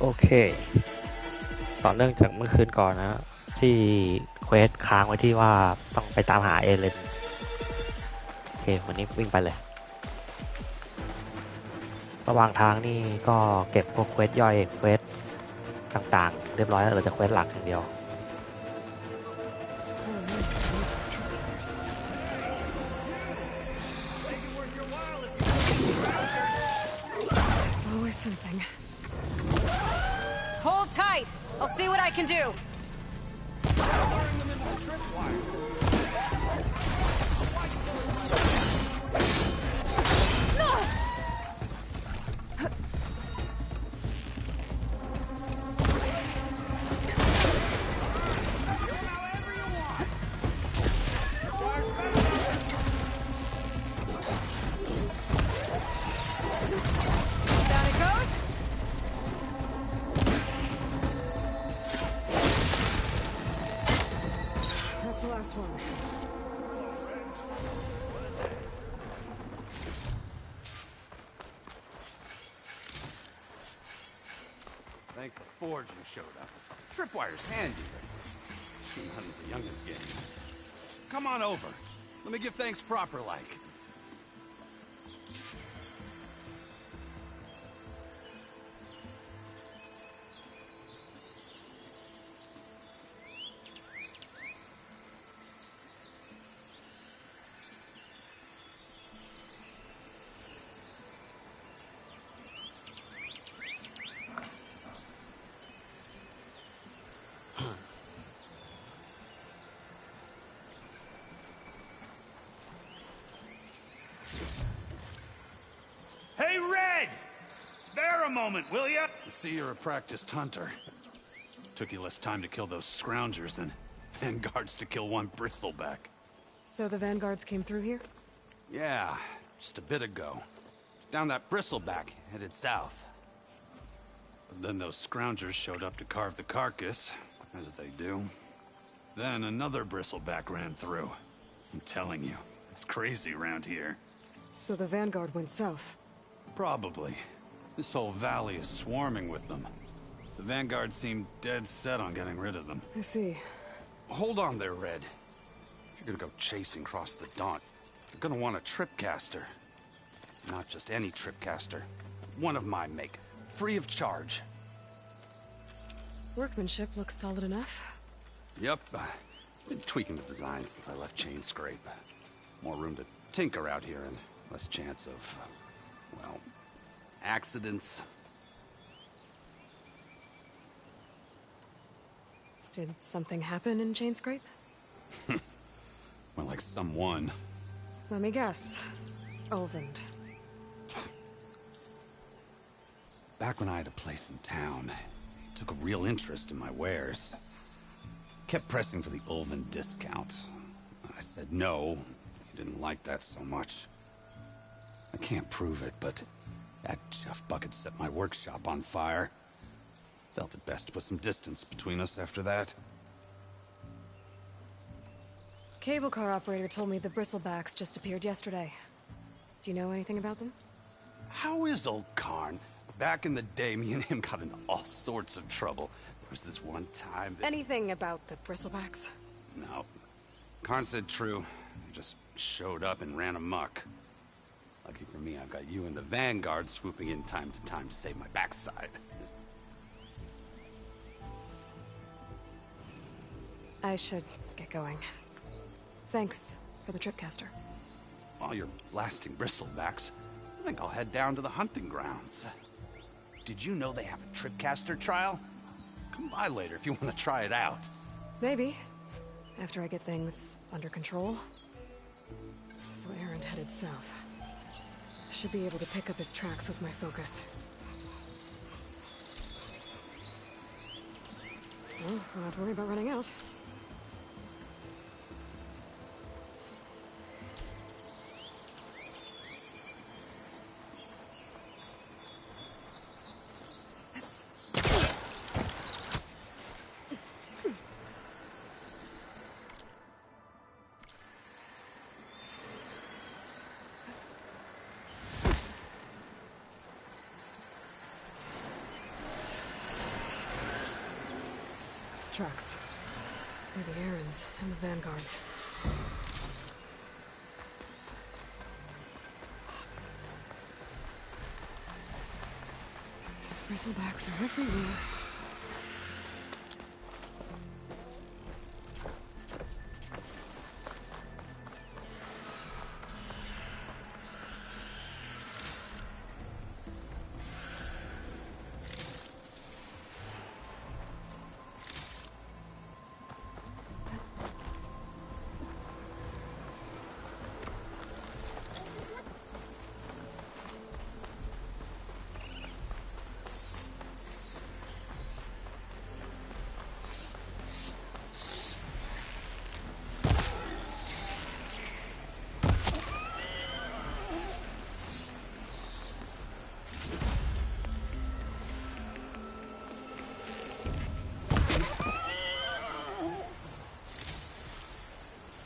โอเคต่อเนื่องจากเมื่อคืนก่อนนะที่เควสค้างไว้ที่ว่าต้องไปตามหาเอเลนโอเควันนี้วิ่งไปเลยระหว่างทางนี่ก็เก็บพวกเควสย่อยเควสต่างๆเรียบร้อยแล้วเหลือแต่เควสหลักอย่างเดียว Something. Hold tight. I'll see what I can do. Thank the Forge you showed up. Tripwire's handy, but hunting's the youngest game. Come on over. Let me give thanks proper like. Hey, Red! Spare a moment, will ya? I see you're a practiced hunter. Took you less time to kill those scroungers than vanguards to kill one bristleback. So the vanguards came through here? Yeah, just a bit ago. Down that bristleback, headed south. But then those scroungers showed up to carve the carcass, as they do. Then another bristleback ran through. I'm telling you, it's crazy around here. So the vanguard went south? Probably. This whole valley is swarming with them. The vanguard seemed dead set on getting rid of them. I see. Hold on there, Red. If you're gonna go chasing across the Daunt, you're gonna want a tripcaster. Not just any tripcaster. One of my make. Free of charge. Workmanship looks solid enough. Yep. Been tweaking the design since I left Chain Scrape. More room to tinker out here and less chance of, well, accidents. Did something happen in Chain Scrape? More like someone. Let me guess. Ulvund. Back when I had a place in town, he took a real interest in my wares. Kept pressing for the Ulvund discount. I said no. He didn't like that so much. I can't prove it, but that chuff bucket set my workshop on fire. Felt it best to put some distance between us after that. Cable car operator told me the bristlebacks just appeared yesterday. Do you know anything about them? How is old Karn? Back in the day, me and him got into all sorts of trouble. There was this one time that... Anything about the bristlebacks? No. Karn said true. He just showed up and ran amok. Lucky for me, I've got you and the Vanguard swooping in time to save my backside. I should get going. Thanks for the tripcaster. While you're blasting bristlebacks, I think I'll head down to the hunting grounds. Did you know they have a tripcaster trial? Come by later if you want to try it out. Maybe. After I get things under control. So Aaron headed south. Should be able to pick up his tracks with my focus. Well, I'll not have to worry about running out. tracks. Maybe Aaron's and the Vanguard's. These bristlebacks are everywhere.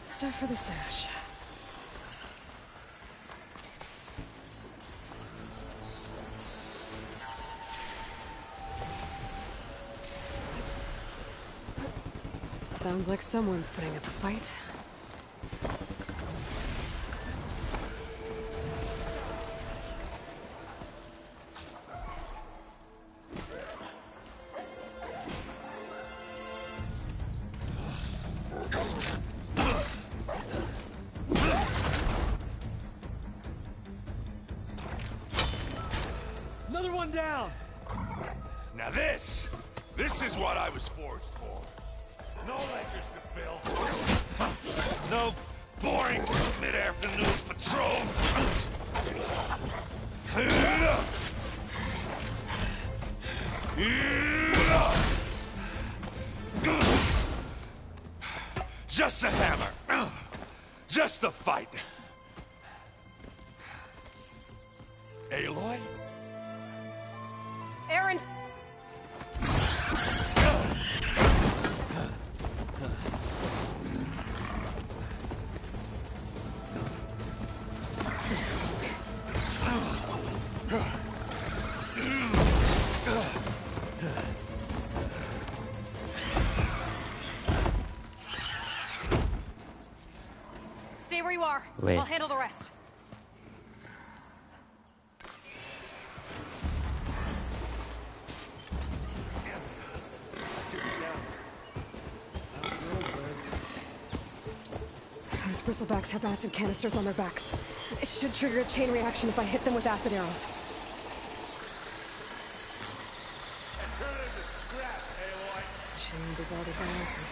Stuff for the stash. Sounds like someone's putting up a fight. Another one down! Now this is what I was forced for. No ledgers to fill. No boring mid-afternoon patrols. Just a hammer. Just the fight. Aloy? Aaron! Stay where you are. Wait. I'll handle the rest. Those bristlebacks have acid canisters on their backs. It should trigger a chain reaction if I hit them with acid arrows. Chain divided by acid.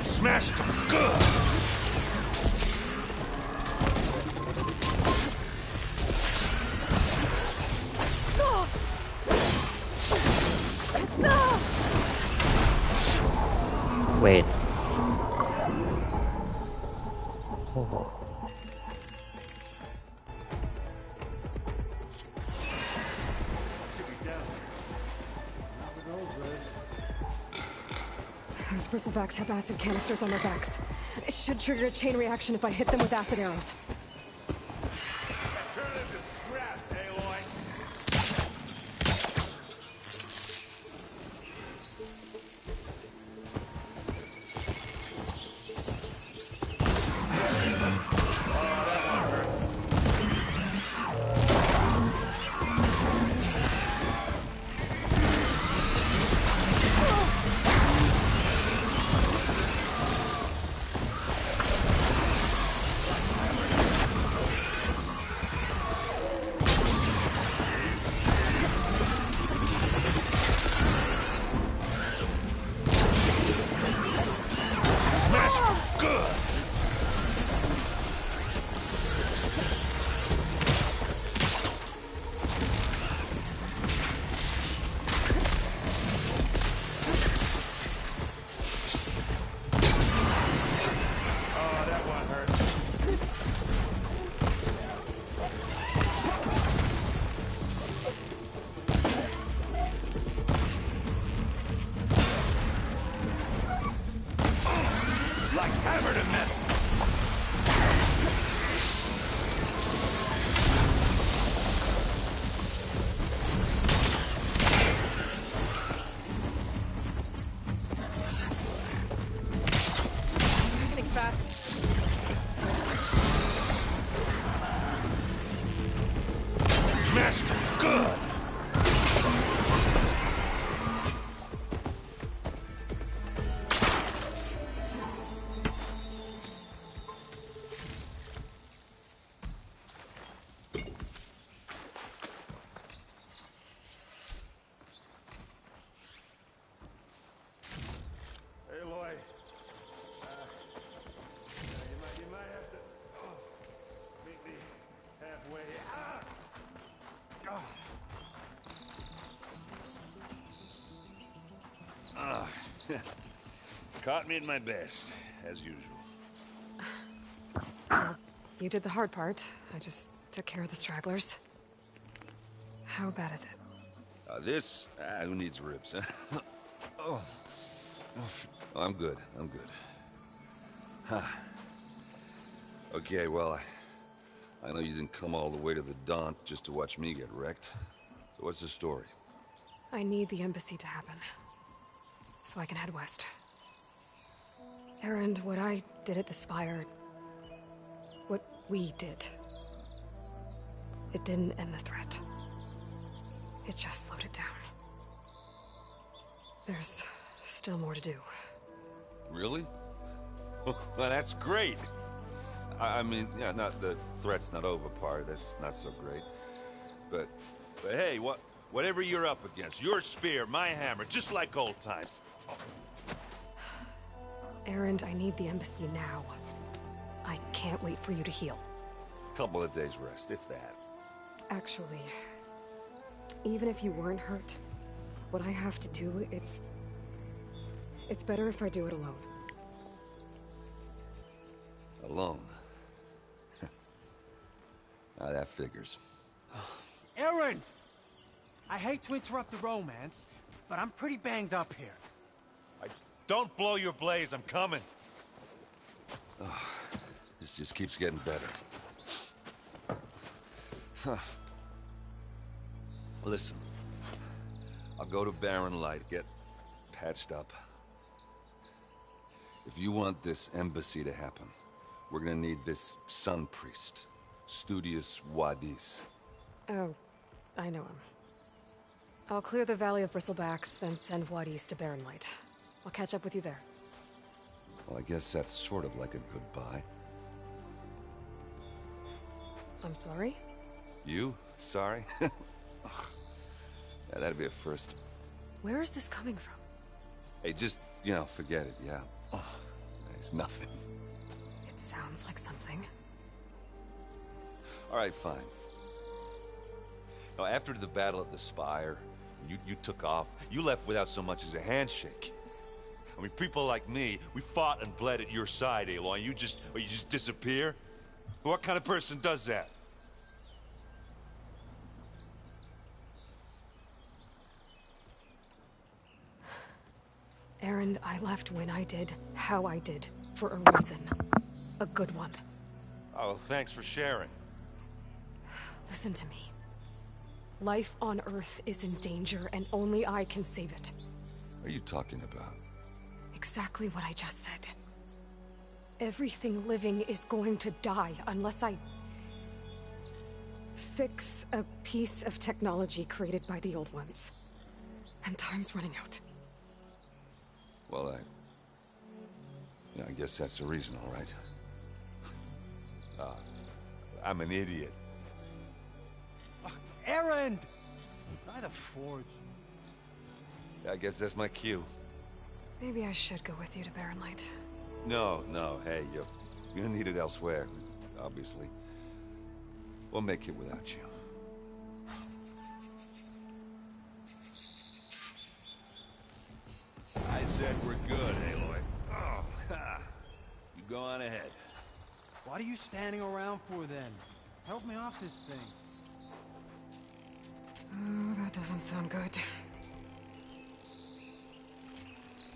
Smashed him good. Wait. Oh. Those bristlebacks have acid canisters on their backs. It should trigger a chain reaction if I hit them with acid arrows. Alternative is scrap, Aloy. Master, good! Caught me at my best, as usual. Well, you did the hard part. I just took care of the stragglers. How bad is it? This? Who needs ribs, huh? Oh. I'm good. I'm good. Huh. Okay, well, I know you didn't come all the way to the Daunt just to watch me get wrecked. So what's the story? I need the embassy to happen, so I can head west. Erend, what I did at the Spire... what we did... it didn't end the threat. It just slowed it down. There's still more to do. Really? Well, that's great. I mean, yeah, not the threat's not over part. That's not so great. But hey, whatever you're up against, your spear, my hammer, just like old times. Erend, I need the embassy now. I can't wait for you to heal. Couple of days rest, if that. Actually, even if you weren't hurt, what I have to do, it's better if I do it alone. Alone? Now that figures. Erend! I hate to interrupt the romance, but I'm pretty banged up here. Don't blow your blaze, I'm coming. Oh, this just keeps getting better. Huh. Listen, I'll go to Barren Light, get patched up. If you want this embassy to happen, we're gonna need this sun priest, Studius Wadis. Oh, I know him. I'll clear the Valley of Bristlebacks, then send Wadis to Barren Light. I'll catch up with you there. Well, I guess that's sort of like a goodbye. I'm sorry? You? Sorry? Yeah, that'd be a first. Where is this coming from? Hey, just, forget it, yeah. Oh, it's nothing. It sounds like something. All right, fine. Now, after the battle at the Spire, you took off. You left without so much as a handshake. I mean, people like me, we fought and bled at your side, Aloy. You just disappear? What kind of person does that? Erend, I left when I did, how I did, for a reason. A good one. Oh, thanks for sharing. Listen to me. Life on Earth is in danger, and only I can save it. What are you talking about? Exactly what I just said. Everything living is going to die unless I... fix a piece of technology created by the old ones. And time's running out. Well, I guess that's the reason, all right. I'm an idiot. Erend! By the Forge. I guess that's my cue. Maybe I should go with you to Barren Light. No, hey, you're needed elsewhere, obviously. We'll make it without you. I said we're good, Aloy. Oh, ha. You go on ahead. What are you standing around for then? Help me off this thing. Oh, that doesn't sound good.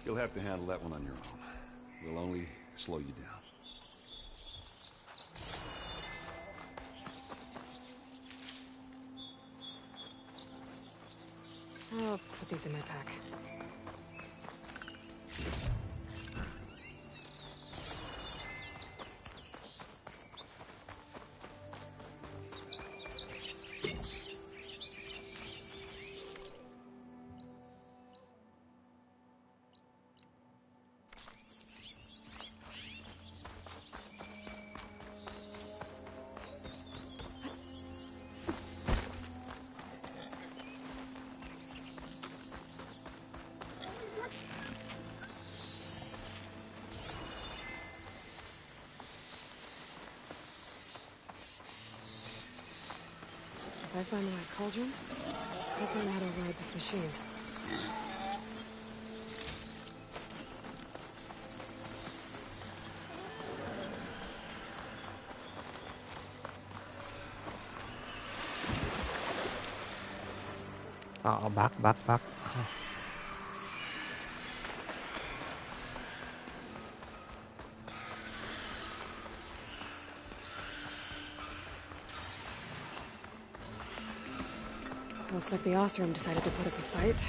You'll have to handle that one on your own. We'll only slow you down. I'll put these in my pack. I find the right cauldron, I'll learn how to ride this machine. เอาบักLooks like the Ostrom decided to put up a fight.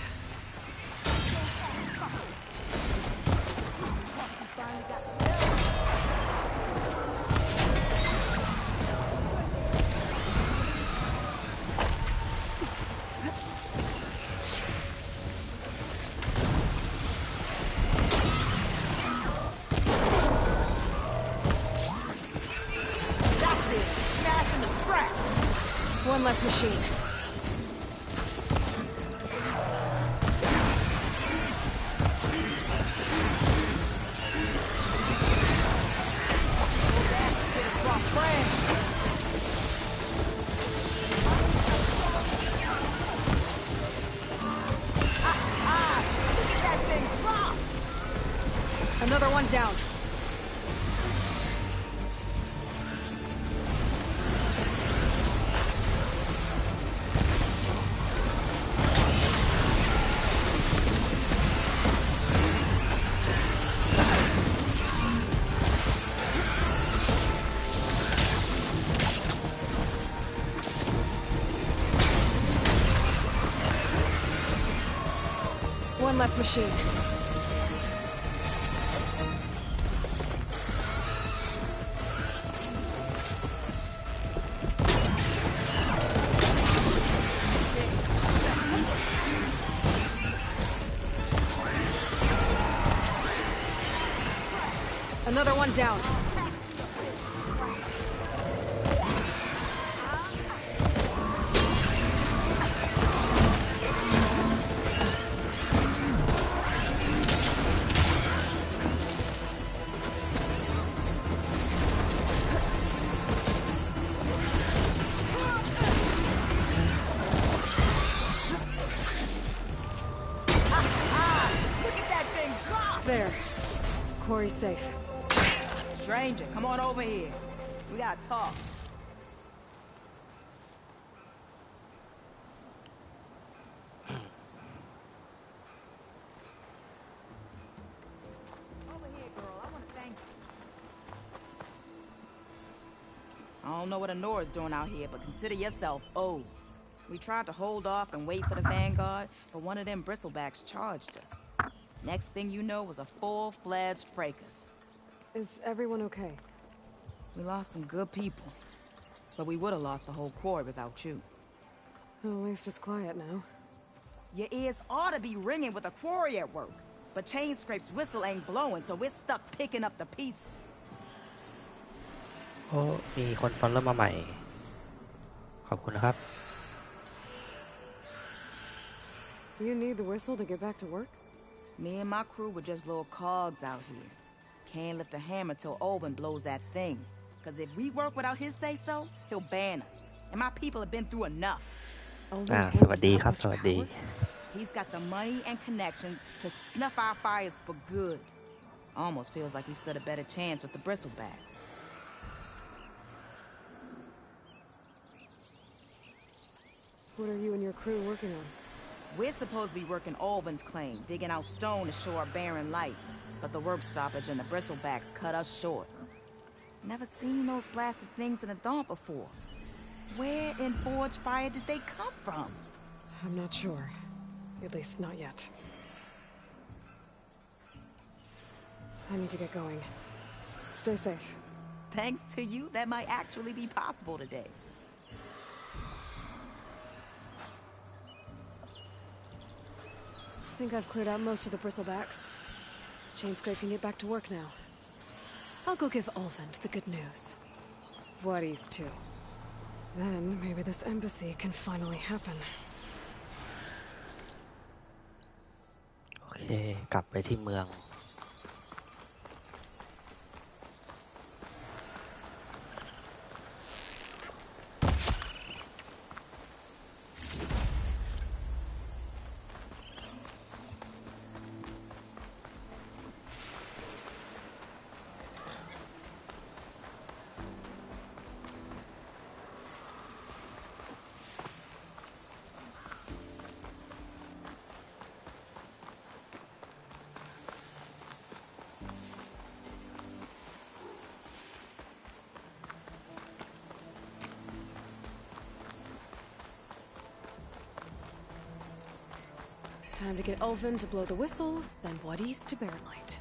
That's it! Smashing the scrap! One less machine. Another one down. One less machine. Another one down. There. Quarry's safe. Stranger, come on over here. We gotta talk. Over here, girl. I want to thank you. I don't know what Honora's doing out here, but consider yourself owed. We tried to hold off and wait for the Vanguard, but one of them bristlebacks charged us. Next thing you know was a full-fledged fracas. Is everyone okay? We lost some good people, but we would have lost the whole quarry without you. Well, at least it's quiet now. Your ears ought to be ringing with a quarry at work, but Chain Scrape's whistle ain't blowing, so we're stuck picking up the pieces. โอ้มีคนฟอลเริ่มมาใหม่ขอบคุณนะครับ You need the whistle to get back to work? Me and my crew were just little cogs out here. Can't lift a hammer till Olvin blows that thing. Cause if we work without his say-so, he'll ban us. And my people have been through enough. สวัสดีครับสวัสดี He's got the money and connections to snuff our fires for good. Almost feels like we stood a better chance with the bristlebacks. What are you and your crew working on? We're supposed to be working Olvin's claim, digging out stone to show our barren light. But the work stoppage and the bristlebacks cut us short. Never seen those blasted things in a daunt before. Where in Forge Fire did they come from? I'm not sure. At least not yet. I need to get going. Stay safe. Thanks to you, that might actually be possible today. I think I've cleared out most of the bristlebacks. Chain Scrape can get back to work now. I'll go give Olvin the good news. Voorhees too. Then maybe this embassy can finally happen. โอเคกลับไปที่เมือง Time to get Ulvin to blow the whistle, then what east to Barren Light.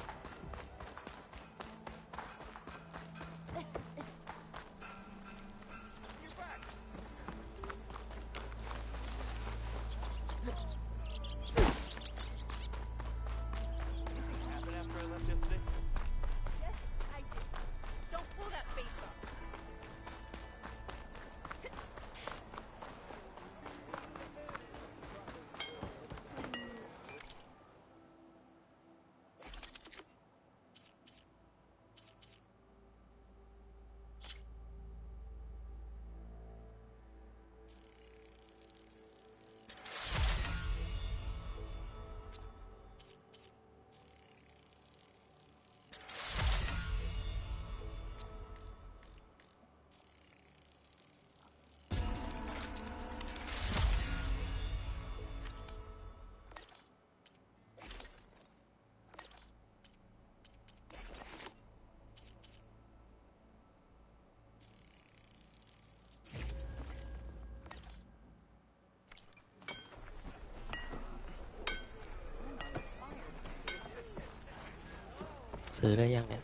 ซื้อได้ยังเนี่ย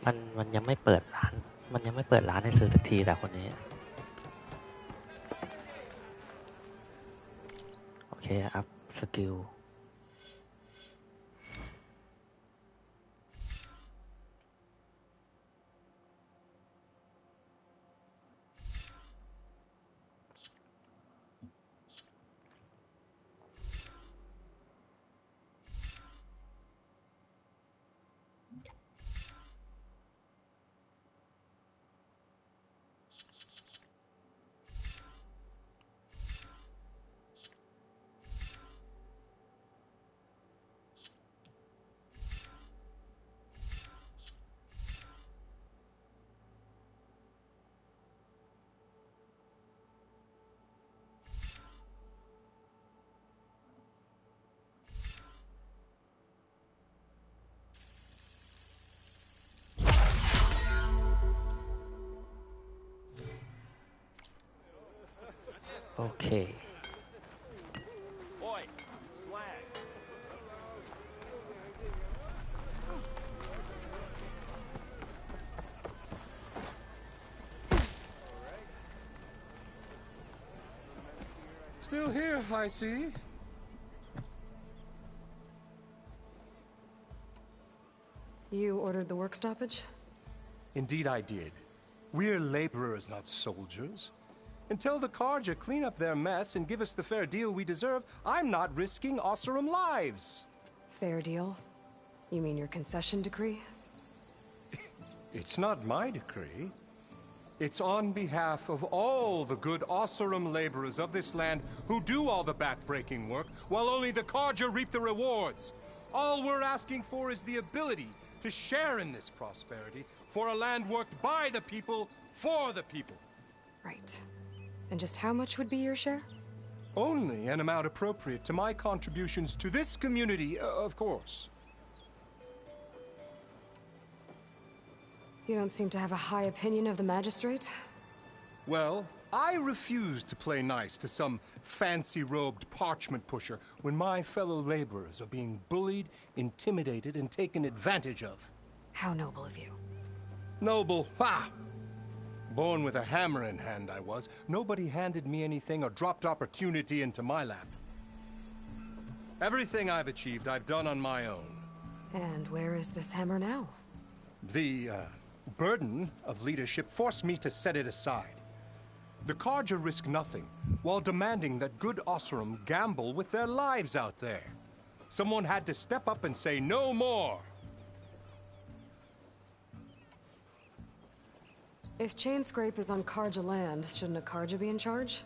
มันยังไม่เปิดร้าน มันยังไม่เปิดร้านให้ซื้อสักทีแต่คนนี้โอเคอัพสกิลโอเค Still here, I see. You ordered the work stoppage? Indeed I did. We're laborers, not soldiers. Until the Carja clean up their mess and give us the fair deal we deserve, I'm not risking Osseram lives. Fair deal? You mean your concession decree? It's not my decree. It's on behalf of all the good Osseram laborers of this land who do all the back-breaking work, while only the Carja reap the rewards. All we're asking for is the ability to share in this prosperity for a land worked by the people, for the people. Right. And just how much would be your share? Only an amount appropriate to my contributions to this community, of course. You don't seem to have a high opinion of the magistrate? Well, I refuse to play nice to some fancy-robed parchment pusher when my fellow laborers are being bullied, intimidated, and taken advantage of. How noble of you. Noble? Ha! Born with a hammer in hand, I was. Nobody handed me anything or dropped opportunity into my lap. Everything I've achieved, I've done on my own. And where is this hammer now? The, burden of leadership forced me to set it aside. The Carja risk nothing, while demanding that good Osseram gamble with their lives out there. Someone had to step up and say no more. If Chainscrape is on Carja land, shouldn't a Carja be in charge?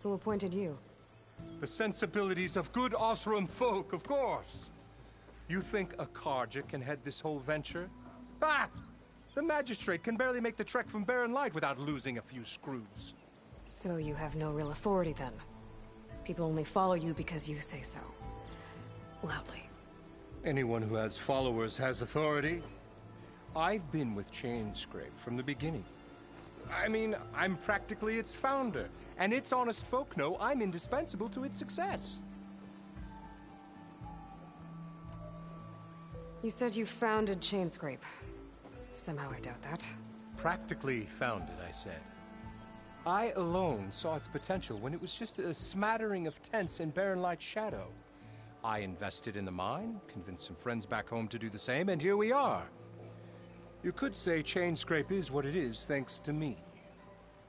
Who appointed you? The sensibilities of good Osseram folk, of course. You think a Carja can head this whole venture? Ah! The magistrate can barely make the trek from Barren Light without losing a few screws. So you have no real authority then? People only follow you because you say so. Loudly. Anyone who has followers has authority. I've been with Chainscrape from the beginning. I mean, I'm practically its founder, and its honest folk know I'm indispensable to its success. You said you founded Chainscrape. Somehow I doubt that. Practically founded, I said. I alone saw its potential when it was just a smattering of tents in Barren Light's shadow. I invested in the mine, convinced some friends back home to do the same, and here we are. You could say Chainscrape is what it is thanks to me.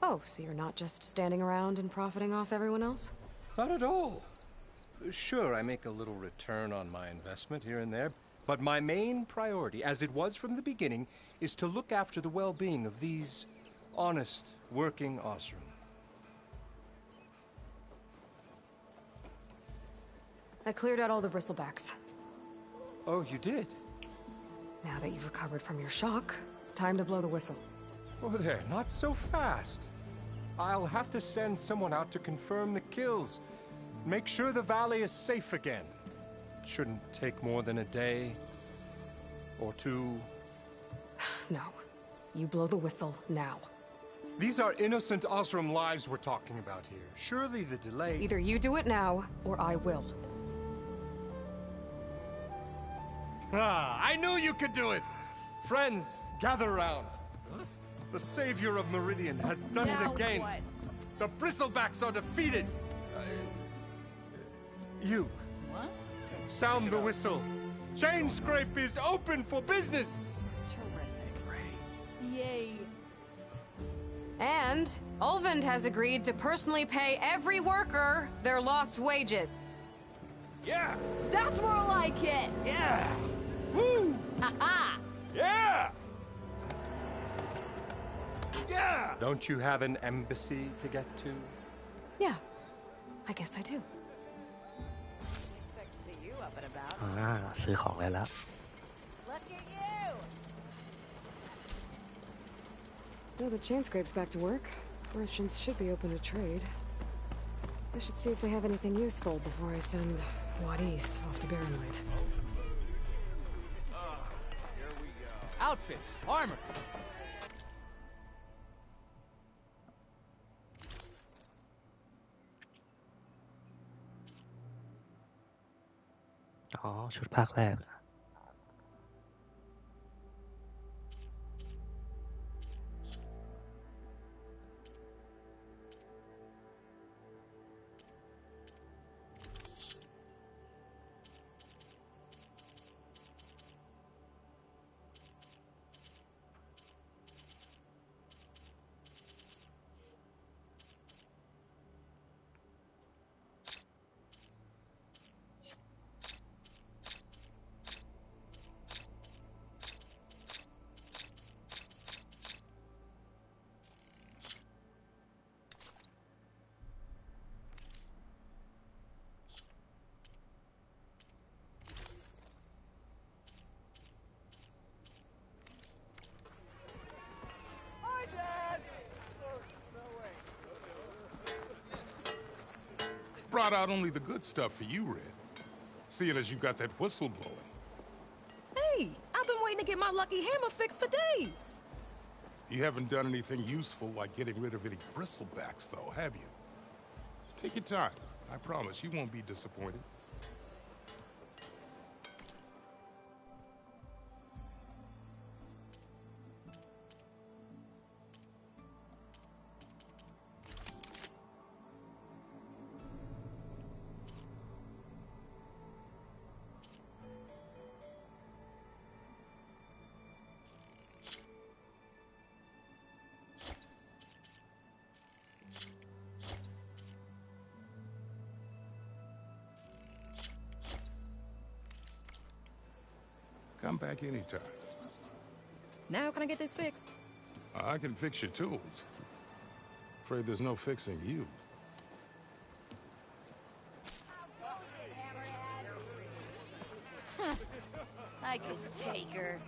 Oh, so you're not just standing around and profiting off everyone else? Not at all. Sure, I make a little return on my investment here and there, but my main priority, as it was from the beginning, is to look after the well-being of these honest, working Osram. I cleared out all the bristlebacks. Oh, you did? Now that you've recovered from your shock, time to blow the whistle. Oh, there, not so fast. I'll have to send someone out to confirm the kills. Make sure the valley is safe again. It shouldn't take more than a day or two. No. You blow the whistle now. These are innocent Osram lives we're talking about here. Surely the delay... Either you do it now, or I will. Ah, I knew you could do it! Friends, gather round. The savior of Meridian has done it again. What? The bristlebacks are defeated. You. What? Sound the whistle. Chainscrape is open for business. Terrific. Yay. And Ulvund has agreed to personally pay every worker their lost wages. Yeah! That's more like it! Yeah! Woo! Ha-ha! Yeah! Yeah! Don't you have an embassy to get to? Yeah, I guess I do. Expect to see you up and about. ซื้อของได้แล้ว Look at you! Now that Chainscrape's back to work, merchants should be open to trade. I should see if they have anything useful before I send Wadis off to Barren Light. Outfits, armor. Oh, ชุดภาคแรก Brought out only the good stuff for you, Red. Seeing as you got that whistle blowing. Hey, I've been waiting to get my lucky hammer fixed for days. You haven't done anything useful like getting rid of any bristlebacks, though, have you? Take your time. I promise you won't be disappointed. Come back anytime. Now can I get this fixed? I can fix your tools. Afraid there's no fixing you. I could take her.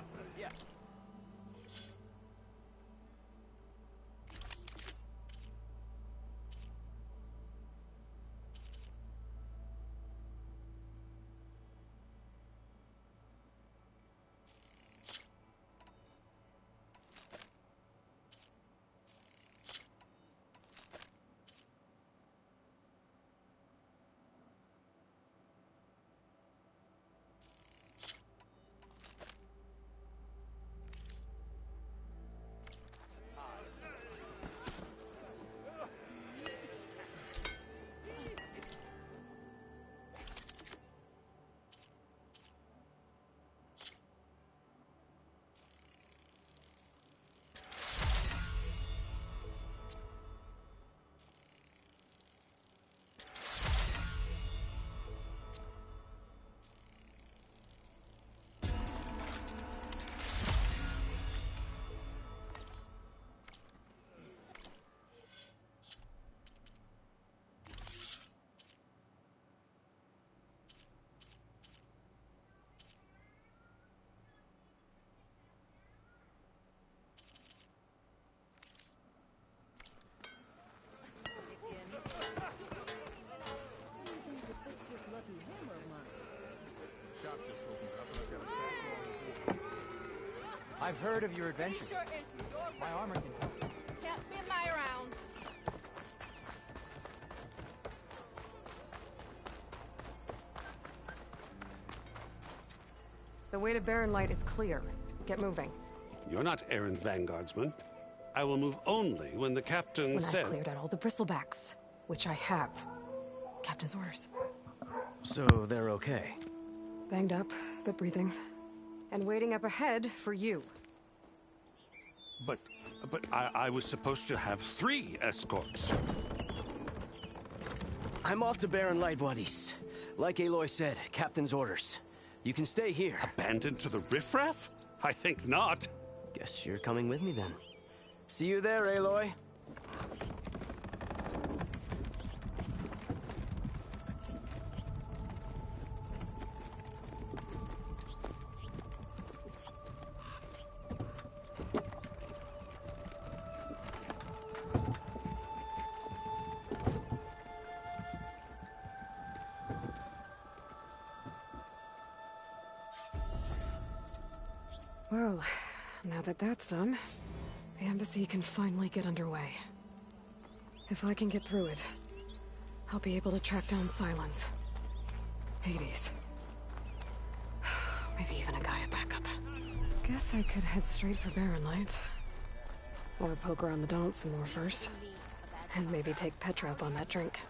I've heard of your adventure. My armor can help. Can't be my around. The way to Barren Light is clear. Get moving. You're not errant vanguardsman. I will move only when the captain When says... I've cleared out all the bristlebacks, which I have. Captain's orders. So they're okay? Banged up, but breathing. And waiting up ahead for you. But I was supposed to have 3 escorts. I'm off to Barren Light, buddies. Like Aloy said, Captain's orders. You can stay here. Abandoned to the riffraff? I think not. Guess you're coming with me then. See you there, Aloy. Well, now that that's done, the embassy can finally get underway. If I can get through it, I'll be able to track down Silence, Hades, maybe even a Gaia backup. Guess I could head straight for Barren Light. Or poke around the Daunt some more first. And maybe take Petra up on that drink.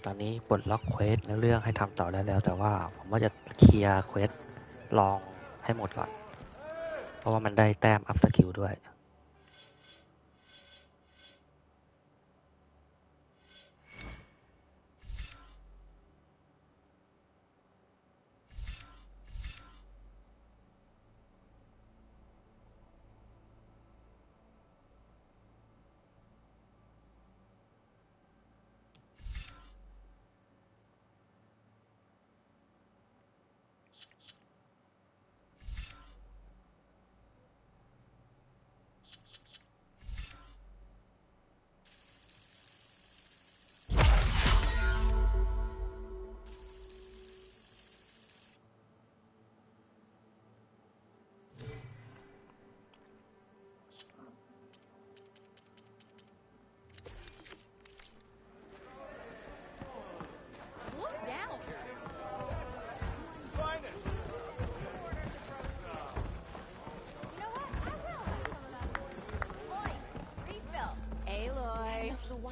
ตอนนี้ปลดล็อกเควสเรื่องให้ทำต่อได้แล้วแต่ว่าผมว่าจะเคลียร์เควสลองให้หมดก่อนเพราะว่ามันได้แต้มอัพสกิลด้วย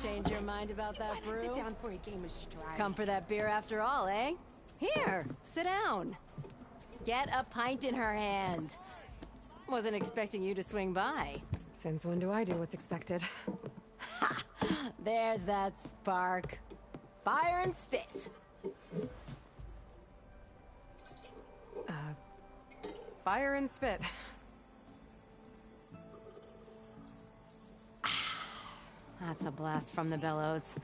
Change your mind about that brew? Sit down for a game of stride. Come for that beer after all, eh? Here, sit down. Get a pint in her hand. Wasn't expecting you to swing by. Since when do I do what's expected? Ha! There's that spark. Fire and spit. Fire and spit. That's a blast from the bellows.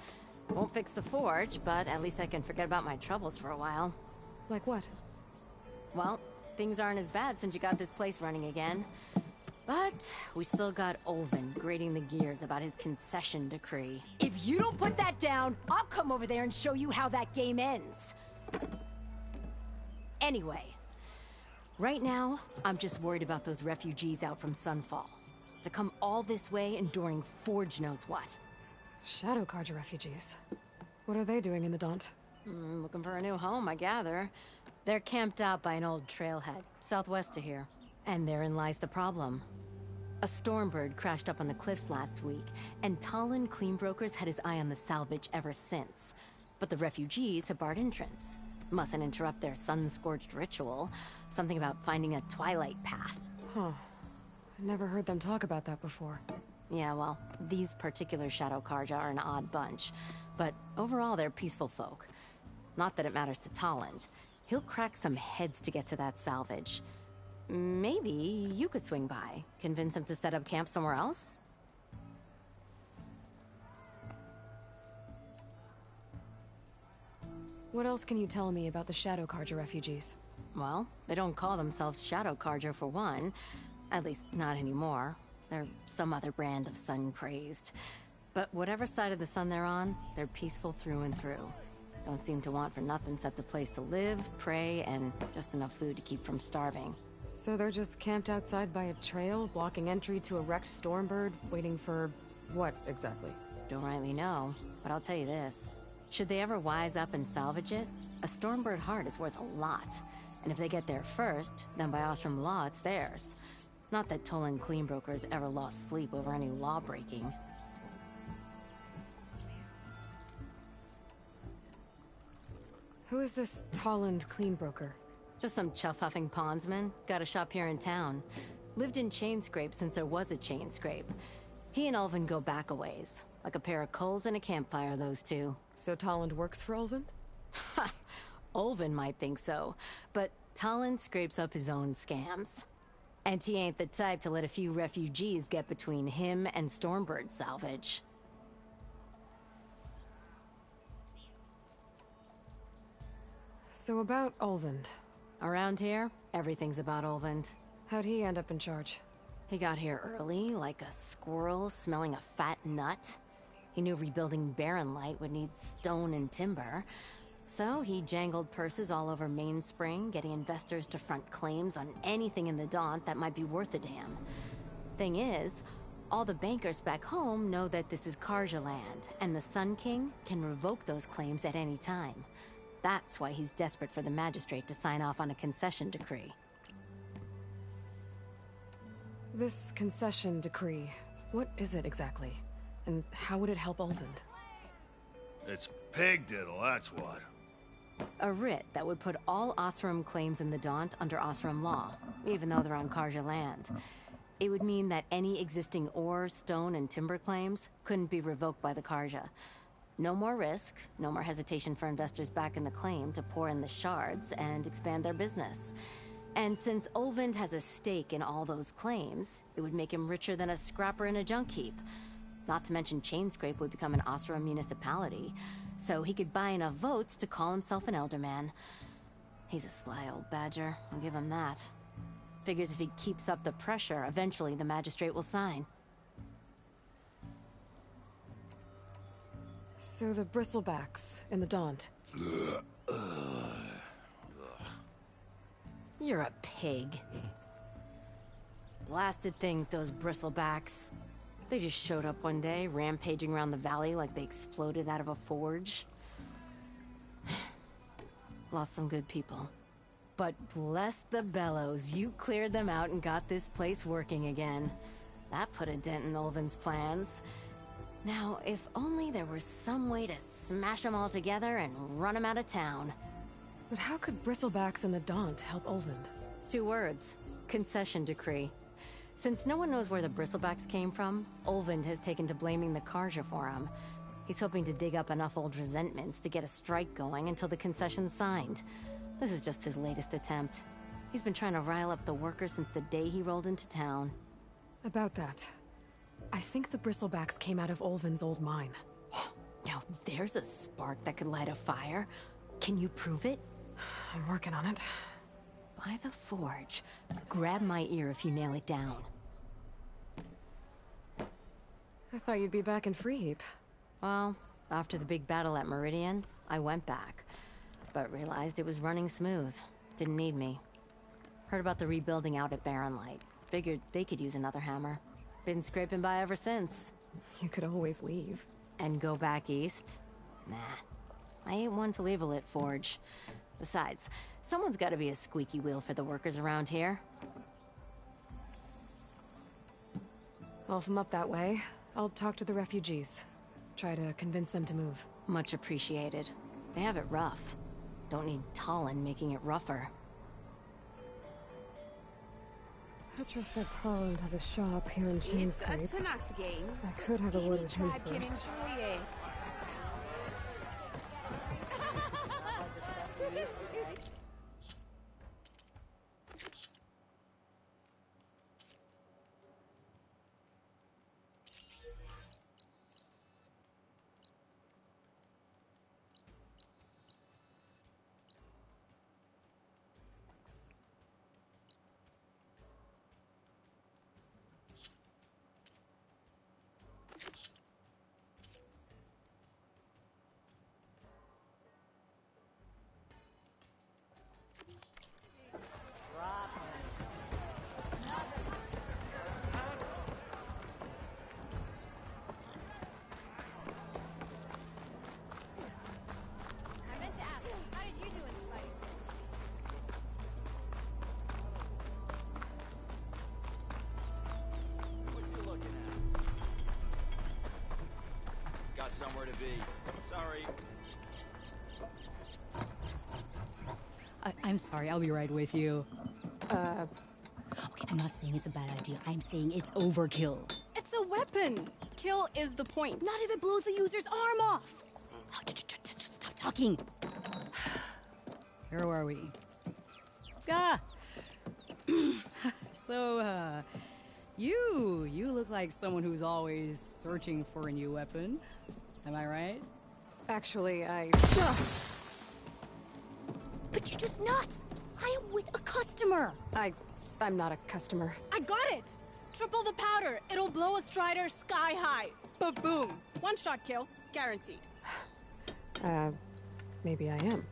Won't fix the forge, but at least I can forget about my troubles for a while. Like what? Well, things aren't as bad since you got this place running again. But we still got Olvin grating the gears about his concession decree. If you don't put that down, I'll come over there and show you how that game ends. Anyway, right now, I'm just worried about those refugees out from Sunfall. To come all this way enduring Forge knows what. Shadow Carja refugees. What are they doing in the Daunt? Looking for a new home, I gather. They're camped out by an old trailhead, southwest of here. And therein lies the problem. A Stormbird crashed up on the cliffs last week, and Talon Cleanbrokers had his eye on the salvage ever since. But the refugees have barred entrance. Mustn't interrupt their sun-scorched ritual. Something about finding a twilight path. Huh. Never heard them talk about that before. Yeah, well, these particular Shadow Carja are an odd bunch. But overall, they're peaceful folk. Not that it matters to Talland. He'll crack some heads to get to that salvage. Maybe you could swing by. Convince him to set up camp somewhere else? What else can you tell me about the Shadow Carja refugees? Well, they don't call themselves Shadow Carja for one. At least, not anymore. They're some other brand of sun-crazed. But whatever side of the sun they're on, they're peaceful through and through. Don't seem to want for nothing except a place to live, pray, and just enough food to keep from starving. So they're just camped outside by a trail, blocking entry to a wrecked Stormbird, waiting for what exactly? Don't rightly know, but I'll tell you this. Should they ever wise up and salvage it, a Stormbird heart is worth a lot. And if they get there first, then by Ostrom law, it's theirs. Not that Tolan cleanbrokers ever lost sleep over any law-breaking. Who is this Tolland cleanbroker? Just some chuff-huffing pondsman. Got a shop here in town. Lived in Chainscrape since there was a Chainscrape. He and Ulvin go back a ways. Like a pair of coals and a campfire, those two. So Tolland works for Ulvin? Ha! Ulvin might think so, but Tolland scrapes up his own scams. And he ain't the type to let a few refugees get between him and Stormbird salvage. So about Ulvin. Around here, everything's about Ulvin. How'd he end up in charge? He got here early, like a squirrel smelling a fat nut. He knew rebuilding Barren Light would need stone and timber. So he jangled purses all over Mainspring, getting investors to front claims on anything in the Daunt that might be worth a damn. Thing is, all the bankers back home know that this is Karja land, and the Sun King can revoke those claims at any time. That's why he's desperate for the magistrate to sign off on a concession decree. This concession decree, what is it exactly? And how would it help Ulvin? It's pig diddle, that's what. A writ that would put all Osram claims in the Daunt under Osram law, even though they're on Karja land. It would mean that any existing ore, stone, and timber claims couldn't be revoked by the Karja. No more risk, no more hesitation for investors back in the claim to pour in the shards and expand their business. And since Ulvin has a stake in all those claims, it would make him richer than a scrapper in a junk heap. Not to mention Chainscrape would become an Osram municipality, so he could buy enough votes to call himself an elderman. He's a sly old badger, I'll give him that. Figures if he keeps up the pressure, eventually the magistrate will sign. So the bristlebacks in the Daunt. You're a pig. Blasted things, those bristlebacks. They just showed up one day, rampaging around the valley like they exploded out of a forge. Lost some good people. But bless the bellows, you cleared them out and got this place working again. That put a dent in Ulvin's plans. Now, if only there was some way to smash them all together and run them out of town. But how could bristlebacks in the Daunt help Ulvin? 2 words. Concession decree. Since no one knows where the bristlebacks came from, Ulvin has taken to blaming the Karja for them. He's hoping to dig up enough old resentments to get a strike going until the concession's signed. This is just his latest attempt. He's been trying to rile up the workers since the day he rolled into town. About that, I think the bristlebacks came out of Ulvin's old mine. Now there's a spark that could light a fire. Can you prove it? I'm working on it. By the forge. Grab my ear if you nail it down. I thought you'd be back in Freeheap. Well, after the big battle at Meridian, I went back. But realized it was running smooth. Didn't need me. Heard about the rebuilding out at Barren Light. Figured they could use another hammer. Been scraping by ever since. You could always leave. And go back east? Nah. I ain't one to leave a lit forge. Besides, someone's gotta be a squeaky wheel for the workers around here. Well, if I'm up that way, I'll talk to the refugees. Try to convince them to move. Much appreciated. They have it rough. Don't need Tallinn making it rougher. Petra said Tallinn has a shop here in Chainscrape. It's a tonight game. I could have a word with him Tribe can first. enjoy it. somewhere to be. Sorry. I'm sorry, I'll be right with you. Okay, I'm not saying it's a bad idea. I'm saying it's overkill. It's a weapon. Kill is the point. Not if it blows the user's arm off. Oh, just stop talking. Where are we? So, you look like someone who's always searching for a new weapon. Am I right? Actually, But you're just nuts. I am with a customer. I'm not a customer. I got it. Triple the powder. It'll blow a Strider sky high. Ba-boom. One shot kill. Guaranteed. Maybe I am.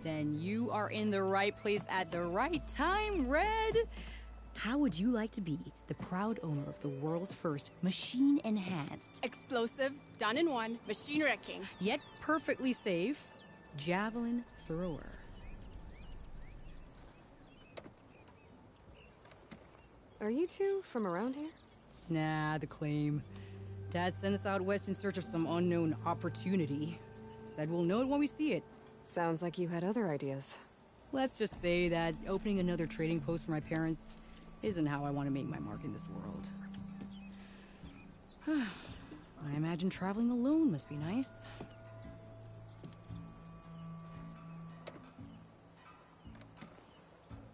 Then you are in the right place at the right time, Red. How would you like to be the proud owner of the world's first machine-enhanced, Explosive, done in one, machine wrecking, yet perfectly safe, javelin thrower? Are you two from around here? Nah, the claim. Dad sent us out west in search of some unknown opportunity. Said we'll know it when we see it. Sounds like you had other ideas. Let's just say that opening another trading post for my parents isn't how I want to make my mark in this world. I imagine traveling alone must be nice.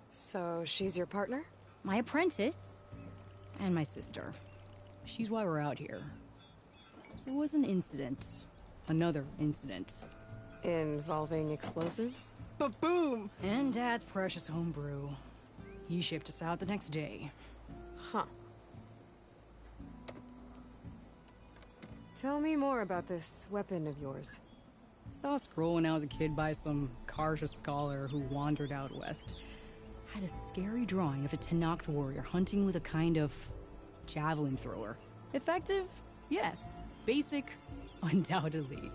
So she's your partner? My apprentice and my sister. She's why we're out here. There was an incident. Another incident. Involving explosives? ba-boom. And Dad's precious homebrew. He shipped us out the next day. Huh. Tell me more about this weapon of yours. Saw a scroll when I was a kid by some Karsha scholar who wandered out west. Had a scary drawing of a Tenakth warrior hunting with a kind of javelin thrower. Effective? Yes. Basic? Undoubtedly.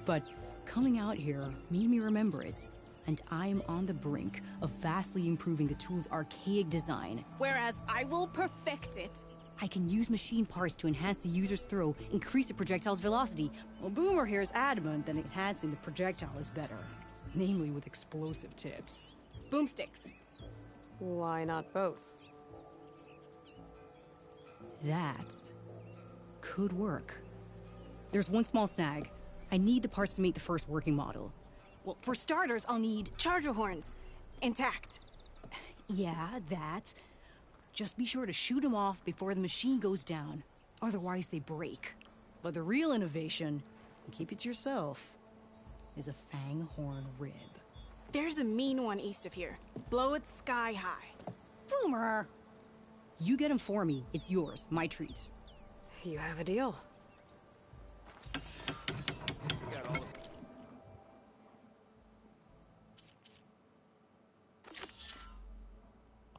But coming out here made me remember it. And I'm on the brink of vastly improving the tool's archaic design. Whereas I will perfect it. I can use machine parts to enhance the user's throw, increase the projectile's velocity. Well, Boomer here is adamant that enhancing the projectile is better. Namely with explosive tips. Boomsticks. Why not both? That could work. There's one small snag. I need the parts to make the first working model. Well, for starters, I'll need charger horns. Intact. Yeah, that. Just be sure to shoot them off before the machine goes down. Otherwise, they break. But the real innovation, and keep it to yourself, is a fang horn rib. There's a mean one east of here. Blow it sky high. Boomer! You get him for me. It's yours. My treat. You have a deal.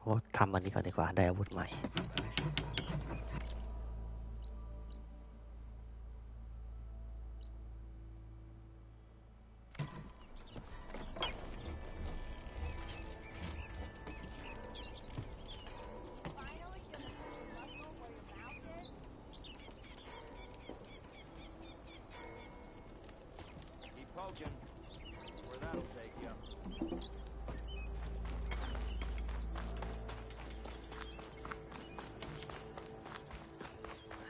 โอ้ทำอันนี้ก่อนดีกว่าได้อาวุธใหม่ Keep poking. Where that'll take you.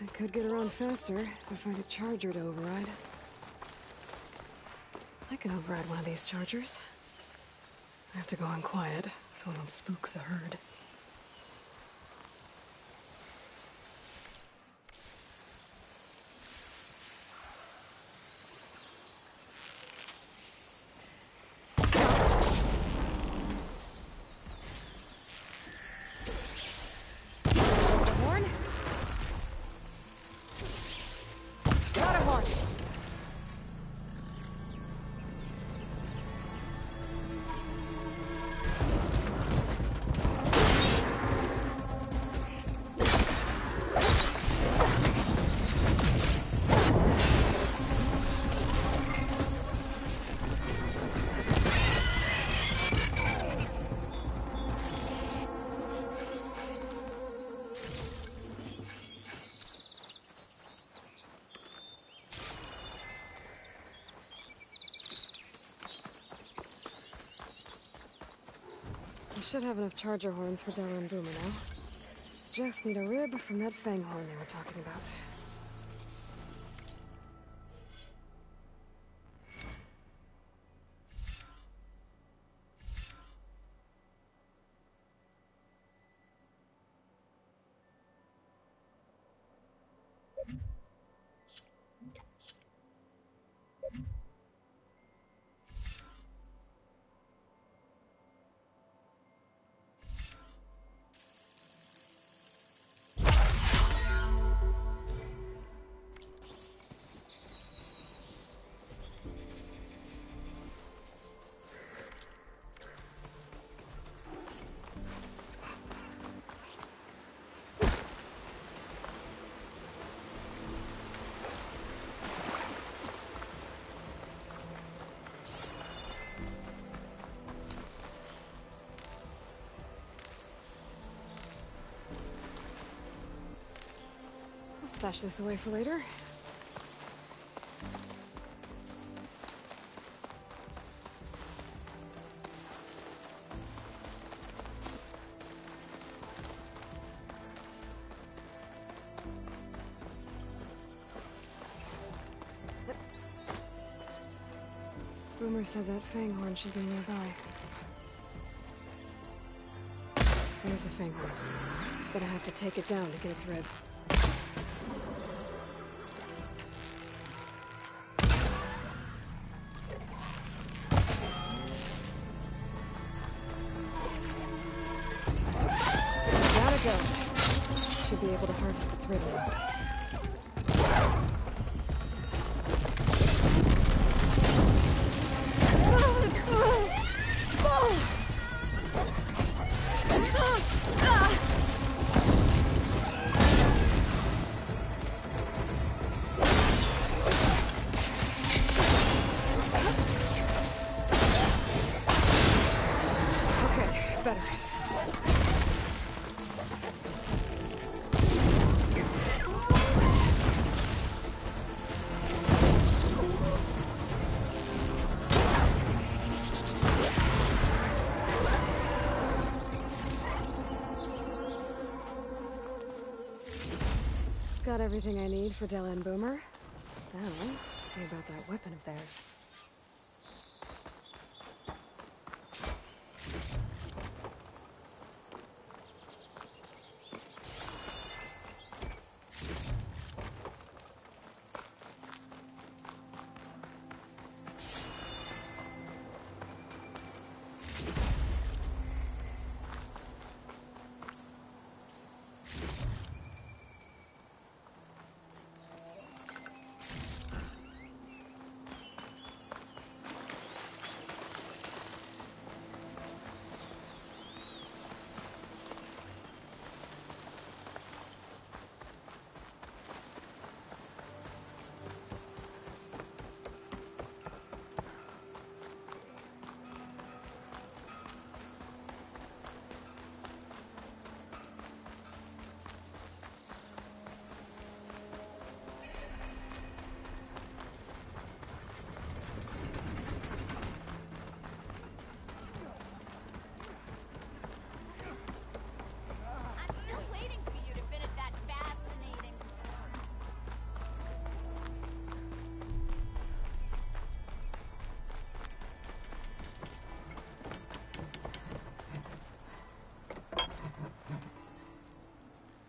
I could get around faster if I find a charger to override. I can override one of these chargers. I have to go in quiet so I don't spook the herd. Should have enough charger horns for Della and Boomer now. Just need a rib from that fang horn they were talking about. Stash this away for later. Boomer said that fang horn should be nearby. There's the fang horn. Gonna have to take it down to get its rib. Should be able to harvest its rib now. Okay, better. Got everything I need for Della and Boomer. Now, see about that weapon of theirs.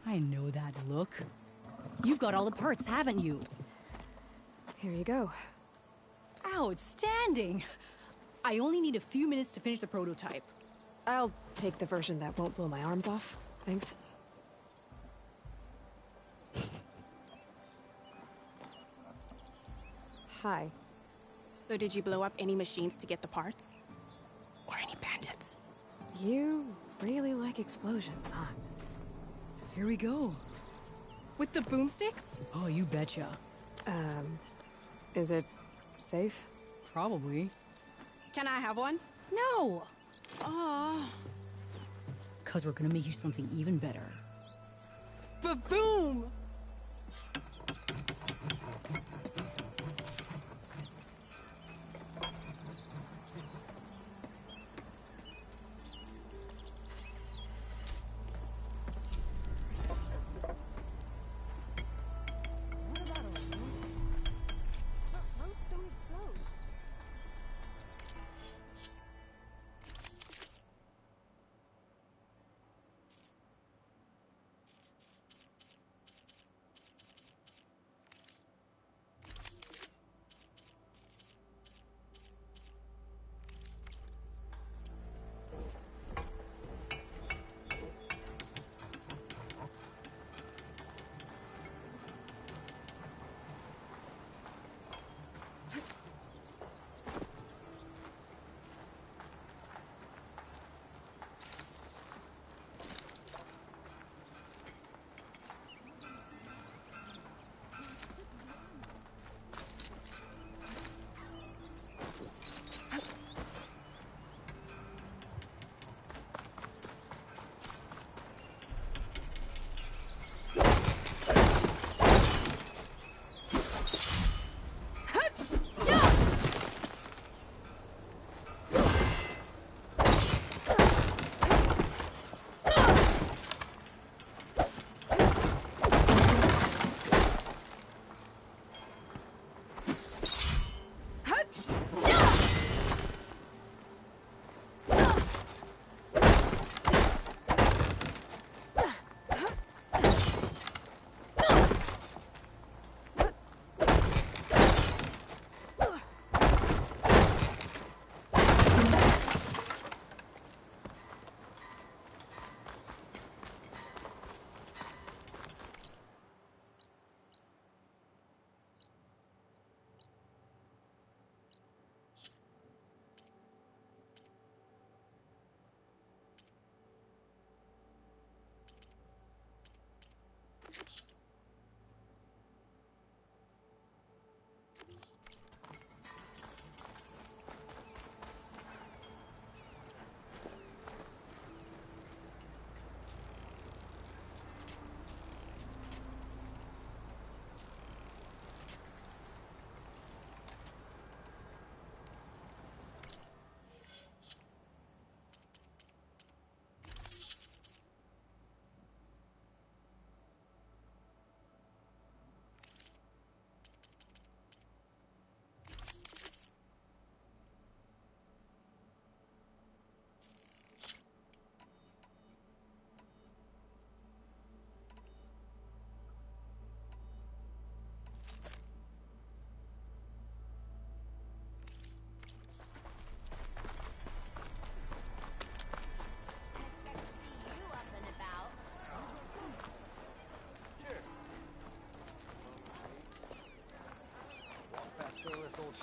I know that look. You've got all the parts, haven't you? Here you go. Outstanding! I only need a few minutes to finish the prototype. I'll take the version that won't blow my arms off. Thanks. Hi. So did you blow up any machines to get the parts? Or any bandits? You really like explosions, huh? Here we go. With the boomsticks? Oh, you betcha. Is it safe? Probably. Can I have one? No! Oh. 'Cause we're gonna make you something even better. Ba-boom!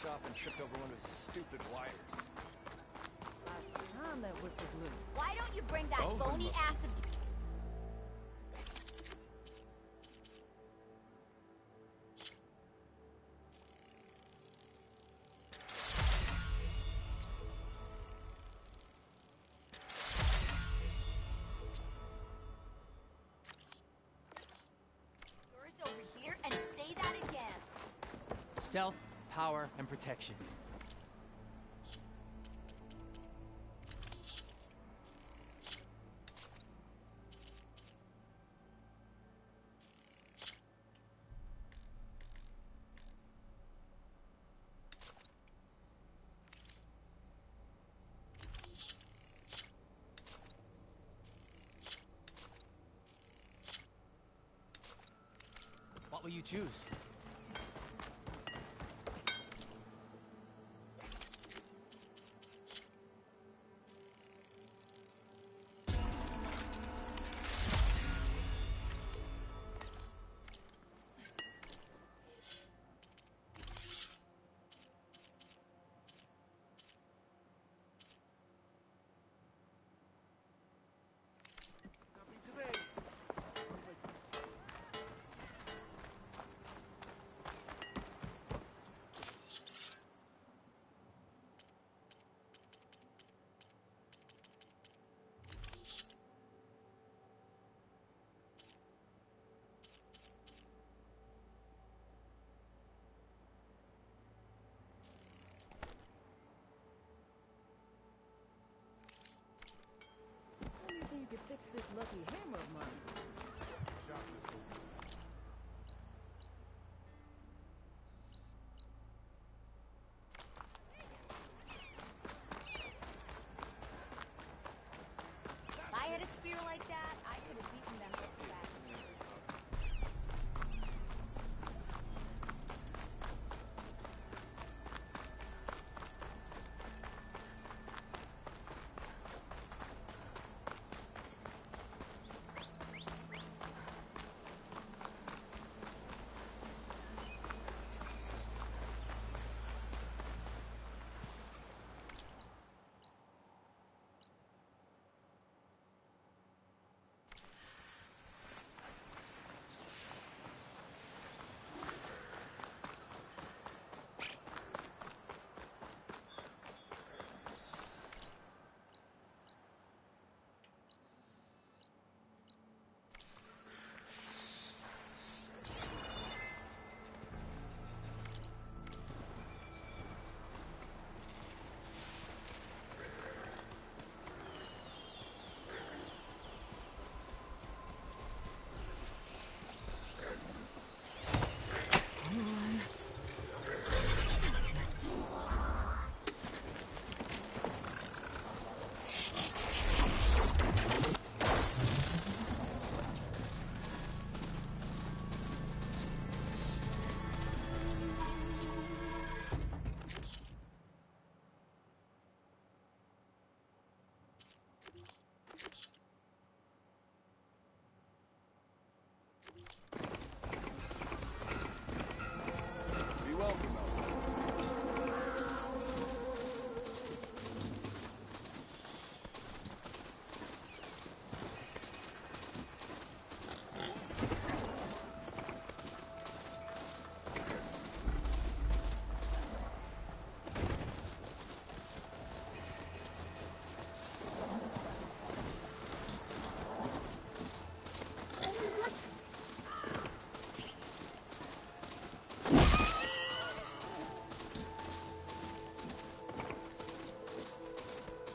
off and tripped over one of his stupid wires. That whistle blew. Why don't you bring that bony ass of... Yours over here and say that again. Stealth, power, and protection. What will you choose? To fix this lucky hammer of mine. If I had a spear like that, I could have beaten them with that.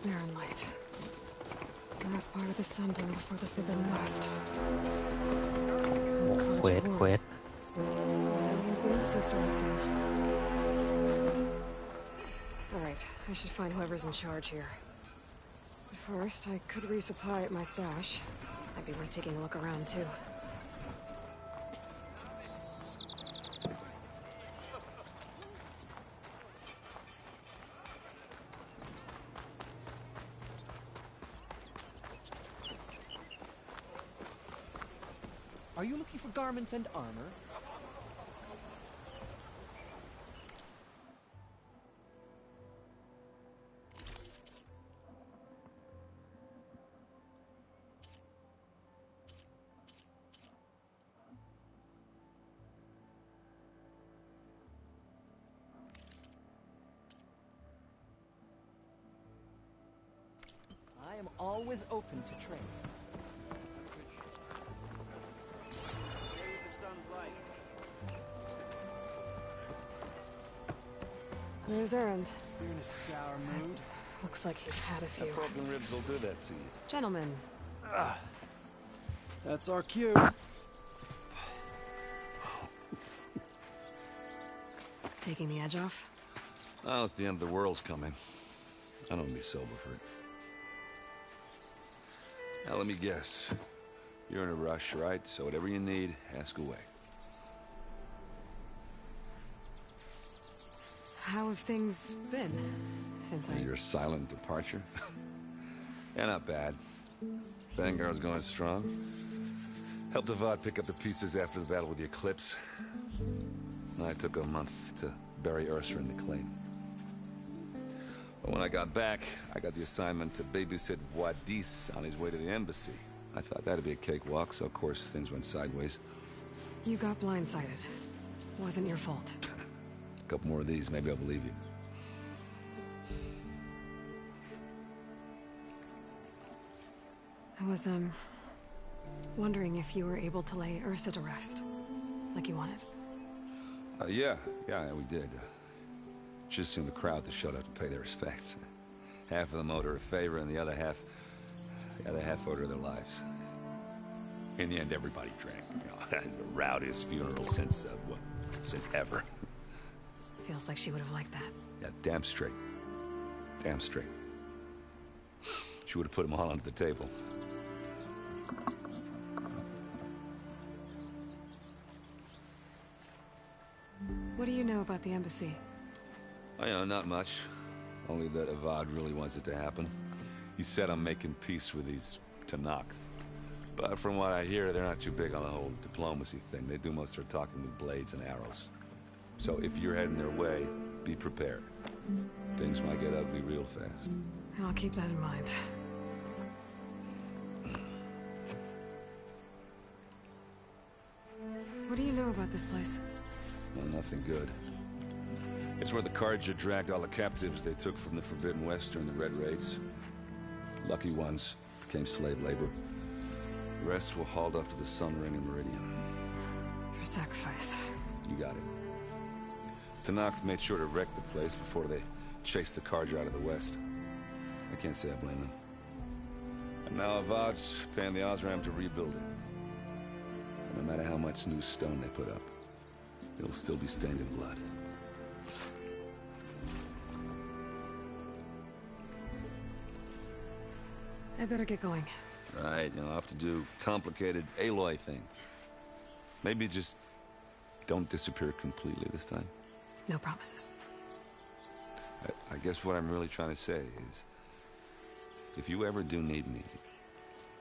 Barren light. The last part of the sun done before the Forbidden West. เควส That means the embassy storm soon. Alright, I should find whoever's in charge here. But first, I could resupply at my stash. Might be worth taking a look around, too. Are you looking for garments and armor? am always open to trade. There's Errand. You're in a sour mood. Looks like he's had a few. Broken ribs will do that to you. Gentlemen. That's our cue. Taking the edge off? Oh, if the end of the world's coming, I don't want to be sober for it. Now, let me guess. You're in a rush, right? So whatever you need, ask away. How have things been since Your silent departure? Yeah, not bad. Vanguard's going strong. Helped Avad pick up the pieces after the battle with the Eclipse. I took a month to bury Ursa in the claim. But when I got back, I got the assignment to babysit Wadis on his way to the embassy. I thought that'd be a cakewalk, so of course things went sideways. You got blindsided. Wasn't your fault. A couple more of these, maybe I'll believe you. I was, wondering if you were able to lay Ursa to rest, like you wanted. Yeah, we did. Just seemed the crowd that showed up to pay their respects. Half of them owed her a favor, and the other half owed her their lives. In the end, everybody drank. You know, that's the rowdiest funeral since ever. Feels like she would have liked that. Yeah, damn straight. Damn straight. She would have put them all onto the table. What do you know about the embassy? Oh, you know, not much. Only that Avad really wants it to happen. He said I'm making peace with these Tanakh. But from what I hear, they're not too big on the whole diplomacy thing. They do most of their talking with blades and arrows. So if you're heading their way, be prepared. Things might get ugly real fast. I'll keep that in mind. What do you know about this place? Well, nothing good. It's where the Carja dragged all the captives they took from the Forbidden West during the Red Raids. Lucky ones became slave labor. The rest were hauled off to the Sun Ring and Meridian. Your sacrifice. You got it. Tanakh made sure to wreck the place before they chased the Carja out of the West. I can't say I blame them. And now Avad's paying the Osram to rebuild it. And no matter how much new stone they put up, it'll still be stained in blood. I better get going. Right, I'll have to do complicated Aloy things. Maybe just don't disappear completely this time. No promises. I guess what I'm really trying to say is, if you ever do need me...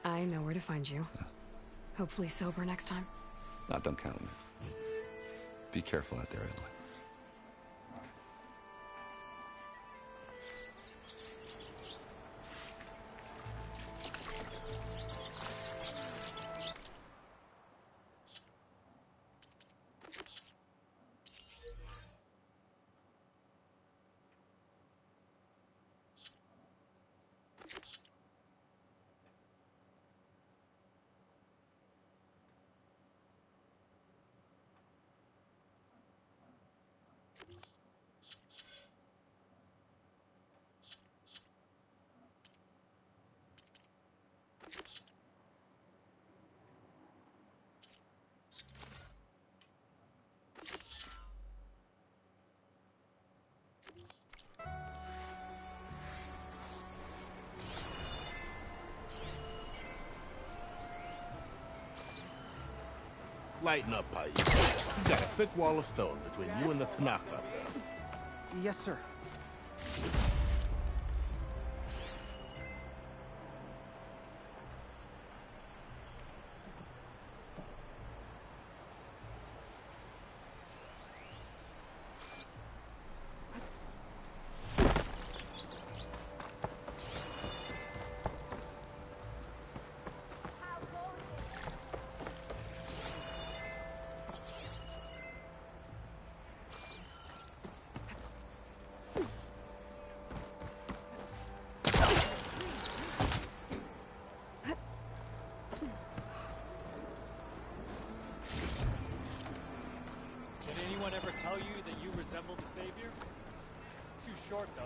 I know where to find you. Hopefully sober next time. Don't count on it. Be careful out there, Aloy. Lighten up, Pike. You got a thick wall of stone between you and the Tanakh up there. Yes, sir. tell you that you resemble the Savior? Too short, though.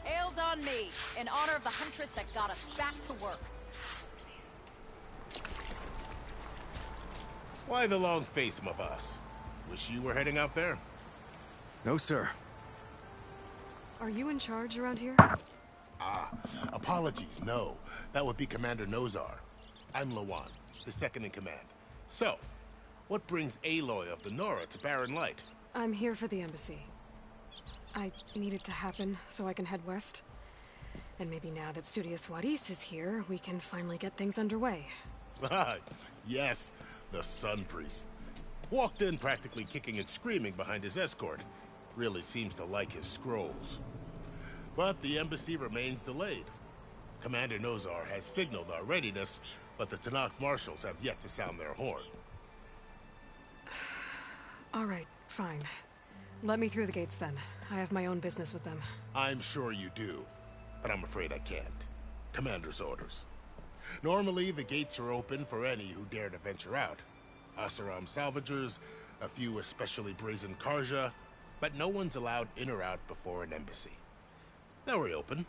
Ale's on me, in honor of the huntress that got us back to work. Why the long face, my boss? Wish you were heading out there? No, sir. Are you in charge around here? Apologies, no. That would be Commander Nozar. I'm Lawan, the second in command. So, what brings Aloy of the Nora to Barren Light? I'm here for the embassy. I need it to happen so I can head west. And maybe now that Studious Wadis is here, we can finally get things underway. Yes, the Sun Priest. Walked in practically kicking and screaming behind his escort. Really seems to like his scrolls. But the embassy remains delayed. Commander Nozar has signaled our readiness, but the Tanakh marshals have yet to sound their horn. All right, fine. Let me through the gates then. I have my own business with them. I'm sure you do, but I'm afraid I can't. Commander's orders. Normally, the gates are open for any who dare to venture out. Asaram salvagers, a few especially brazen Karja, but no one's allowed in or out before an embassy. They'll reopen,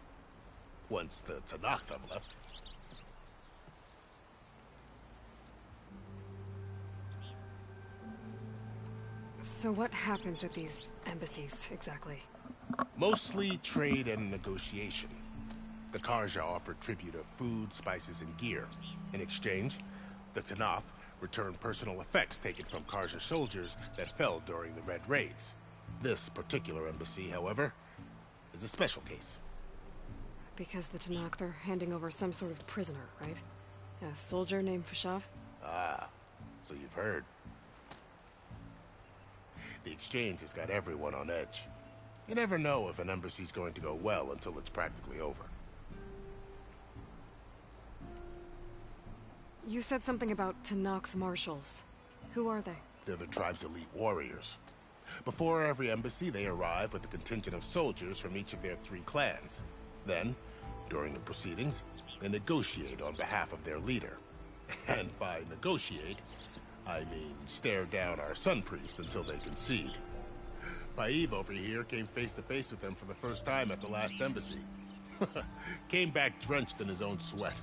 once the Tanakh have left. So what happens at these embassies, exactly? Mostly trade and negotiation. The Karja offer tribute of food, spices, and gear. In exchange, the Tanakh return personal effects taken from Karja soldiers that fell during the Red Raids. This particular embassy, however, is a special case. Because the Tanakh, they're handing over some sort of prisoner, right? A soldier named Fashav? Ah, so you've heard. The exchange has got everyone on edge. You never know if an embassy's going to go well until it's practically over. You said something about Tanakh marshals. Who are they? They're the tribe's elite warriors. Before every embassy, they arrive with a contingent of soldiers from each of their 3 clans. Then, during the proceedings, they negotiate on behalf of their leader. And by negotiate, I mean stare down our Sun Priest until they concede. Paiv over here came face to face with them for the first time at the last embassy. Came back drenched in his own sweat.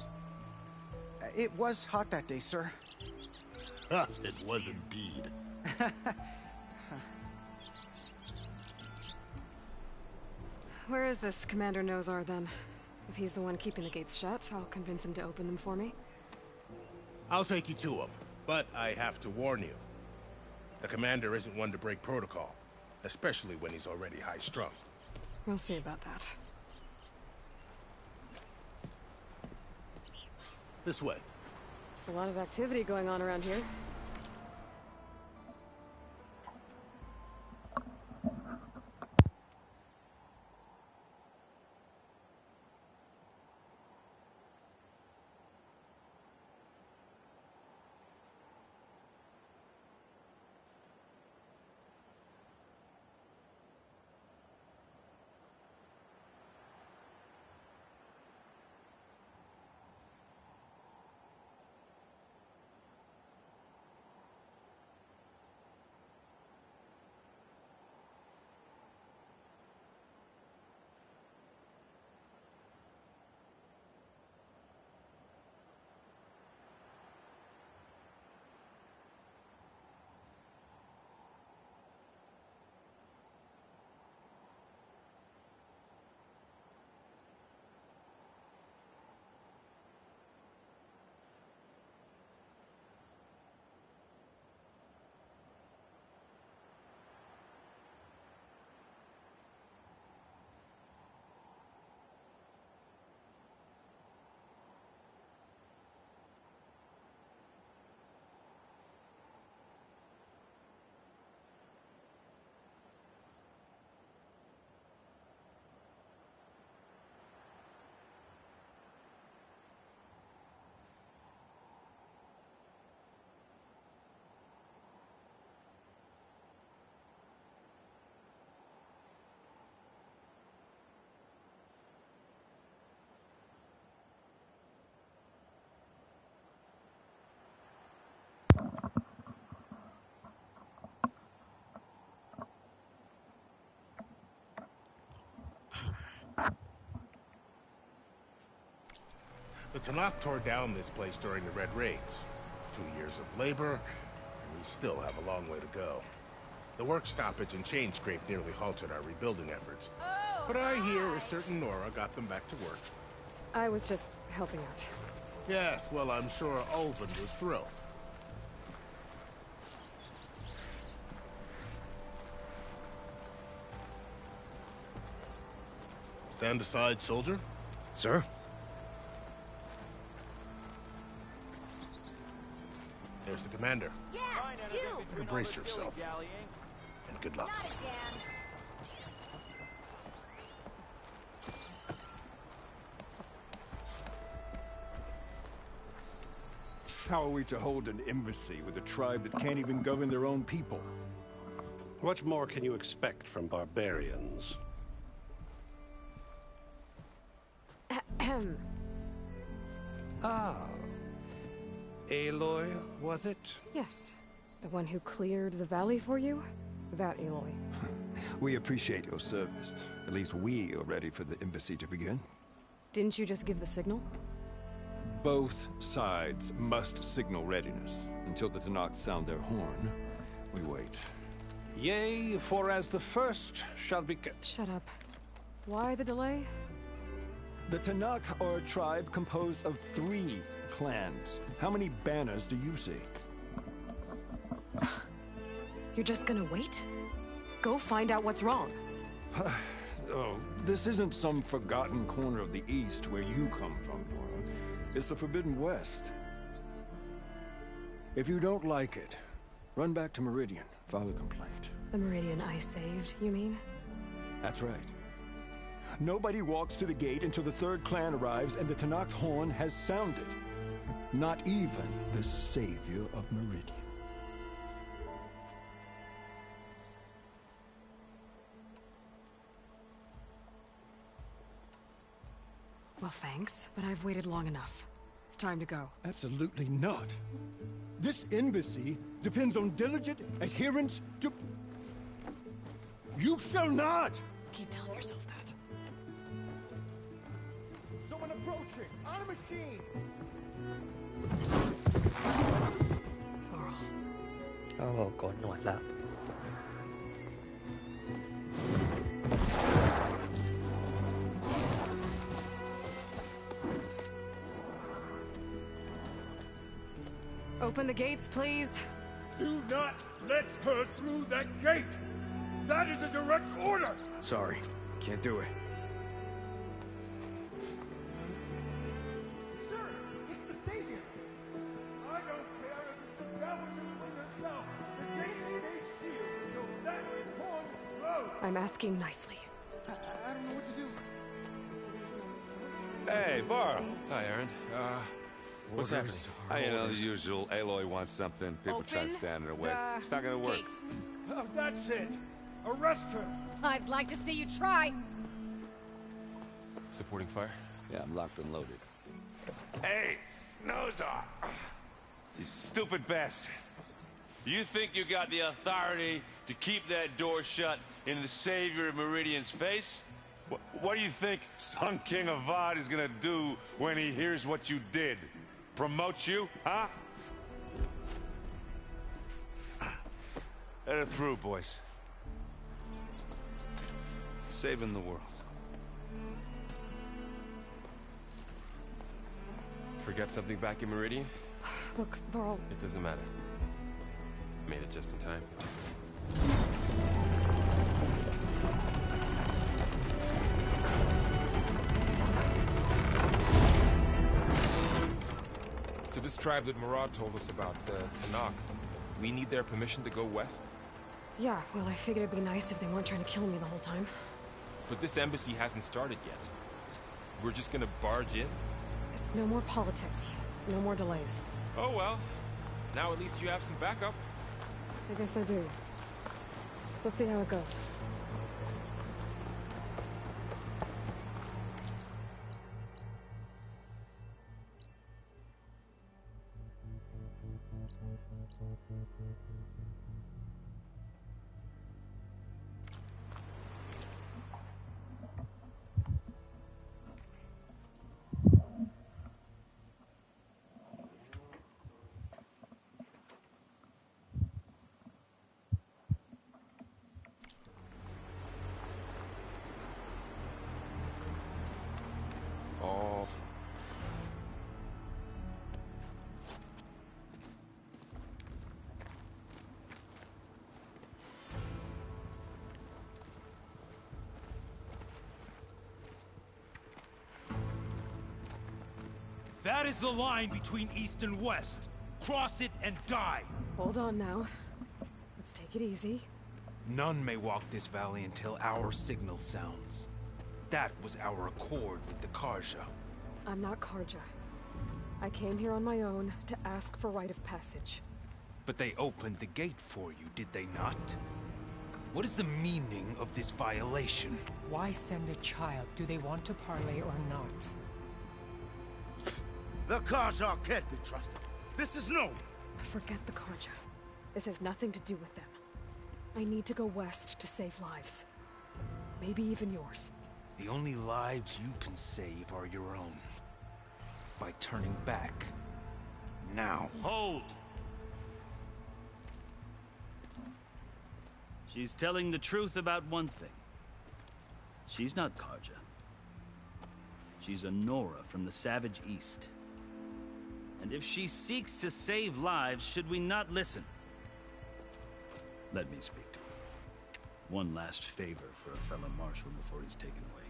It was hot that day, sir. It was indeed. Where is this Commander Nozar, then? If he's the one keeping the gates shut, I'll convince him to open them for me. I'll take you to him, but I have to warn you. The commander isn't one to break protocol, especially when he's already high-strung. We'll see about that. This way. There's a lot of activity going on around here. The Tanakh tore down this place during the Red Raids. 2 years of labor, and we still have a long way to go. The work stoppage and chain scrape nearly halted our rebuilding efforts. But I hear a certain Nora got them back to work. I was just helping out. Yes, well, I'm sure Ulvund was thrilled. Stand aside, soldier. Sir? There's the commander. Yeah, you! Brace yourself. And good luck. Not again. How are we to hold an embassy with a tribe that can't even govern their own people? What more can you expect from barbarians? Ah. Aloy, was it? Yes. The one who cleared the valley for you? That Aloy. We appreciate your service. At least we are ready for the embassy to begin. Didn't you just give the signal? Both sides must signal readiness. Until the Tanakh sound their horn, we wait. Yea, for as the first shall be... Shut up. Why the delay? The Tanakh are a tribe composed of 3 clans. How many banners do you see? You're just gonna wait? Go find out what's wrong. Oh, this isn't some forgotten corner of the East where you come from, Nora. It's the Forbidden West. If you don't like it, run back to Meridian, file a complaint. The Meridian I saved, you mean? That's right. Nobody walks to the gate until the 3rd clan arrives and the Tanakh's horn has sounded. Not even the savior of Meridian. Well, thanks, but I've waited long enough. It's time to go. Absolutely not. This embassy depends on diligent adherence to... You shall not! Keep telling yourself that. Someone approaching! On a machine! Floral. โอ้โกนหนวดแล้ว Open the gates, please. Do not let her through that gate! That is a direct order! Sorry, can't do it. Sir, it's the Savior! I don't care if it's the devil doing herself! The gate is a shield, so that horn blows! I'm asking nicely. I don't know what to do. Hey, Varl. Hi, Aaron. What's happening? You know, the usual. Aloy wants something. People try to stand in her way. It's not gonna work. Gates. Oh, that's it! Arrest her! I'd like to see you try. Supporting fire? Yeah, I'm locked and loaded. Hey, nose off! You stupid bastard. You think you got the authority to keep that door shut in the savior of Meridian's face? What do you think Sun King Avad is gonna do when he hears what you did? Promote you, huh? Let her through, boys. Saving the world. Forget something back in Meridian? Look, Varl. It doesn't matter. Made it just in time. So this tribe that Murad told us about, the Tanakh, we need their permission to go west? Yeah, well, I figured it'd be nice if they weren't trying to kill me the whole time. But this embassy hasn't started yet. We're just gonna barge in? There's no more politics. No more delays. Oh well. Now at least you have some backup. I guess I do. We'll see how it goes. That is the line between East and West. Cross it and die. Hold on now. Let's take it easy. None may walk this valley until our signal sounds. That was our accord with the Karja. I'm not Karja. I came here on my own to ask for rite of passage. But they opened the gate for you, did they not? What is the meaning of this violation? Why send a child? Do they want to parley or not? The Karja can't be trusted. This is no. Forget the Karja. This has nothing to do with them. I need to go west to save lives. Maybe even yours. The only lives you can save are your own. By turning back. Now. Hold! She's telling the truth about one thing. She's not Karja. She's a Nora from the Savage East. And if she seeks to save lives, should we not listen? Let me speak to her. One last favor for a fellow marshal before he's taken away.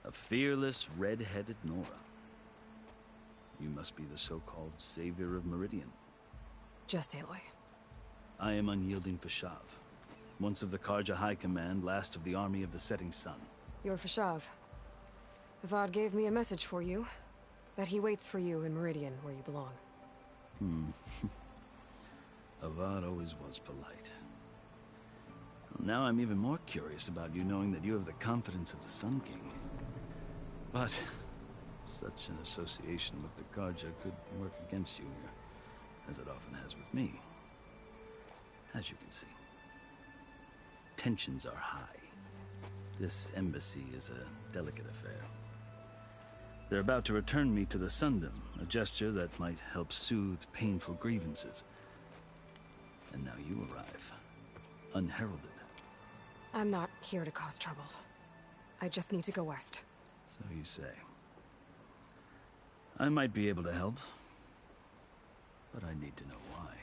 A fearless, red-headed Nora. You must be the so-called savior of Meridian. Just Aloy. I am unyielding Fashav. Once of the Karja High Command, last of the army of the setting sun. You're Fashav. Avad gave me a message for you. That he waits for you in Meridian, where you belong. Avad always was polite. Well, now I'm even more curious about you knowing that you have the confidence of the Sun King. But such an association with the Karja could work against you here, as it often has with me. As you can see, tensions are high. This embassy is a delicate affair. They're about to return me to the Sundom, a gesture that might help soothe painful grievances. And now you arrive, unheralded. I'm not here to cause trouble. I just need to go west. So you say. I might be able to help, but I need to know why.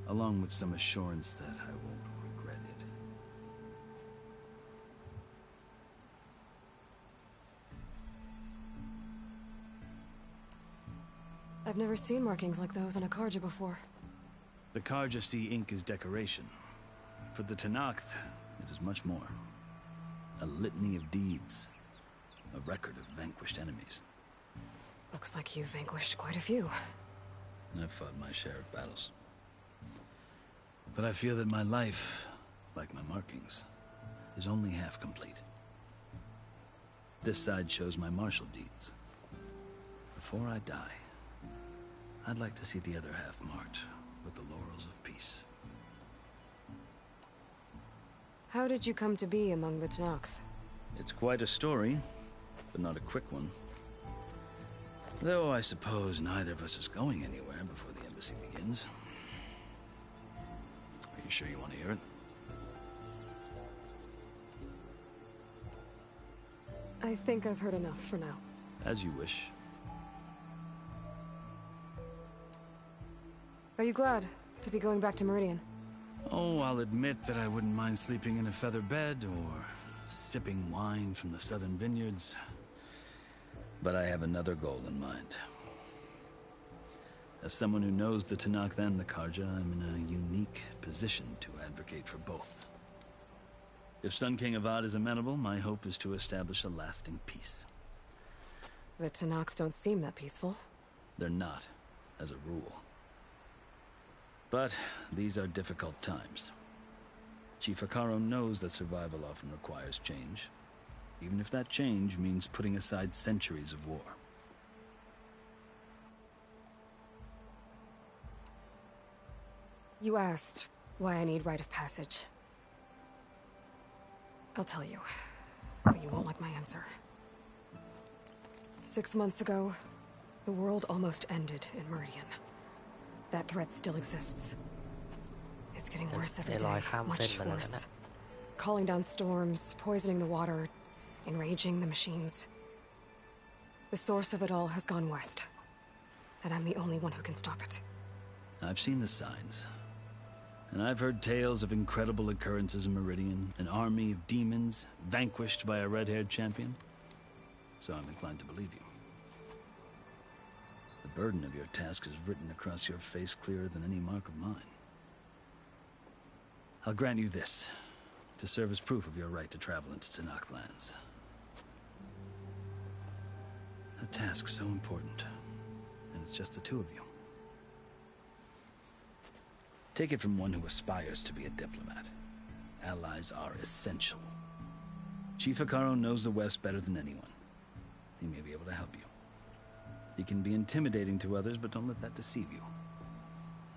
Along with some assurance that I won't regret it. I've never seen markings like those on a Karja before. The Karja see ink as decoration. For the Tenakth, it is much more. A litany of deeds. A record of vanquished enemies. Looks like you've vanquished quite a few. I've fought my share of battles. But I feel that my life, like my markings, is only half complete. This side shows my martial deeds. Before I die, I'd like to see the other half marked with the laurels of peace. How did you come to be among the Tenakth? It's quite a story, but not a quick one. Though I suppose neither of us is going anywhere before the embassy begins. Are you sure you want to hear it? I think I've heard enough for now. As you wish. Are you glad to be going back to Meridian? Oh, I'll admit that I wouldn't mind sleeping in a feather bed or sipping wine from the southern vineyards. But I have another goal in mind. As someone who knows the Tenakth and the Karja, I'm in a unique position to advocate for both. If Sun King Avad is amenable, my hope is to establish a lasting peace. The Tenakth don't seem that peaceful. They're not, as a rule. But these are difficult times. Chief Akaro knows that survival often requires change, even if that change means putting aside centuries of war. You asked why I need rite of passage. I'll tell you, but you won't like my answer. 6 months ago, the world almost ended in Meridian. That threat still exists. It's getting worse every day, much worse. Calling down storms, poisoning the water, enraging the machines. The source of it all has gone west. and I'm the only one who can stop it. I've seen the signs. And I've heard tales of incredible occurrences in Meridian, an army of demons vanquished by a red-haired champion. So I'm inclined to believe you. The burden of your task is written across your face clearer than any mark of mine. I'll grant you this, to serve as proof of your right to travel into Tenakth lands. A task so important, and it's just the two of you. Take it from one who aspires to be a diplomat. Allies are essential. Chief Hekarro knows the West better than anyone. He may be able to help you. He can be intimidating to others, but don't let that deceive you.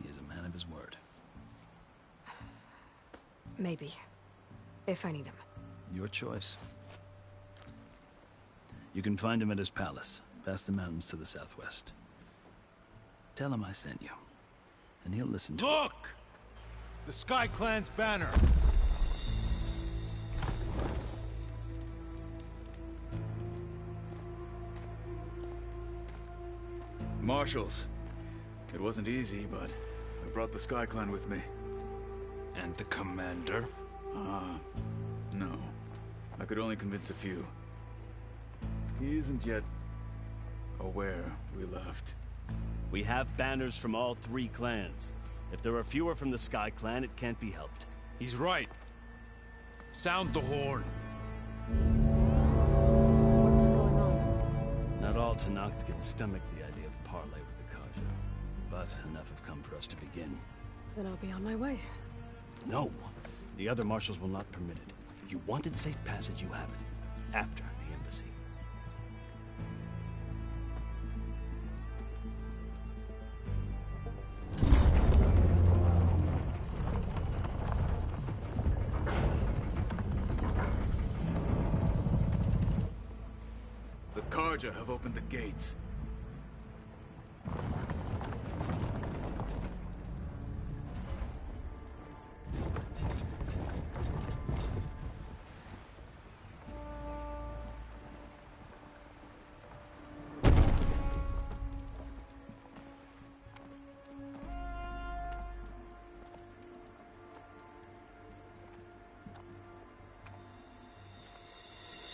He is a man of his word. Maybe. If I need him. Your choice. You can find him at his palace, past the mountains to the southwest. Tell him I sent you, and he'll listen to Look! The Sky Clan's banner! Marshals. It wasn't easy, but I brought the Sky Clan with me. And the commander? No. I could only convince a few. He isn't yet aware we left. We have banners from all three clans. If there are fewer from the Sky Clan, it can't be helped. He's right. Sound the horn. What's going on? Not all Tenakth can stomach the idea of parley with the Karja, but enough have come for us to begin. Then I'll be on my way. No! The other marshals will not permit it. You wanted safe passage, you have it. After the embassy. The Karja have opened the gates.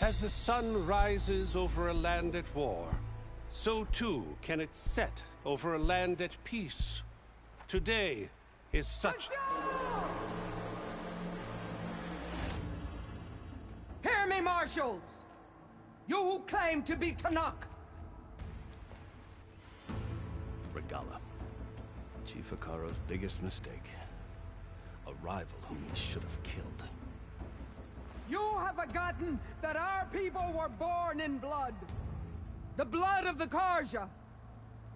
As the sun rises over a land at war, so too can it set over a land at peace. Today is such... Hear me, marshals! You who claim to be Tenakth! Regala. Chief Hekarro's biggest mistake. A rival whom he should have killed. You have forgotten that our people were born in blood. The blood of the Karja.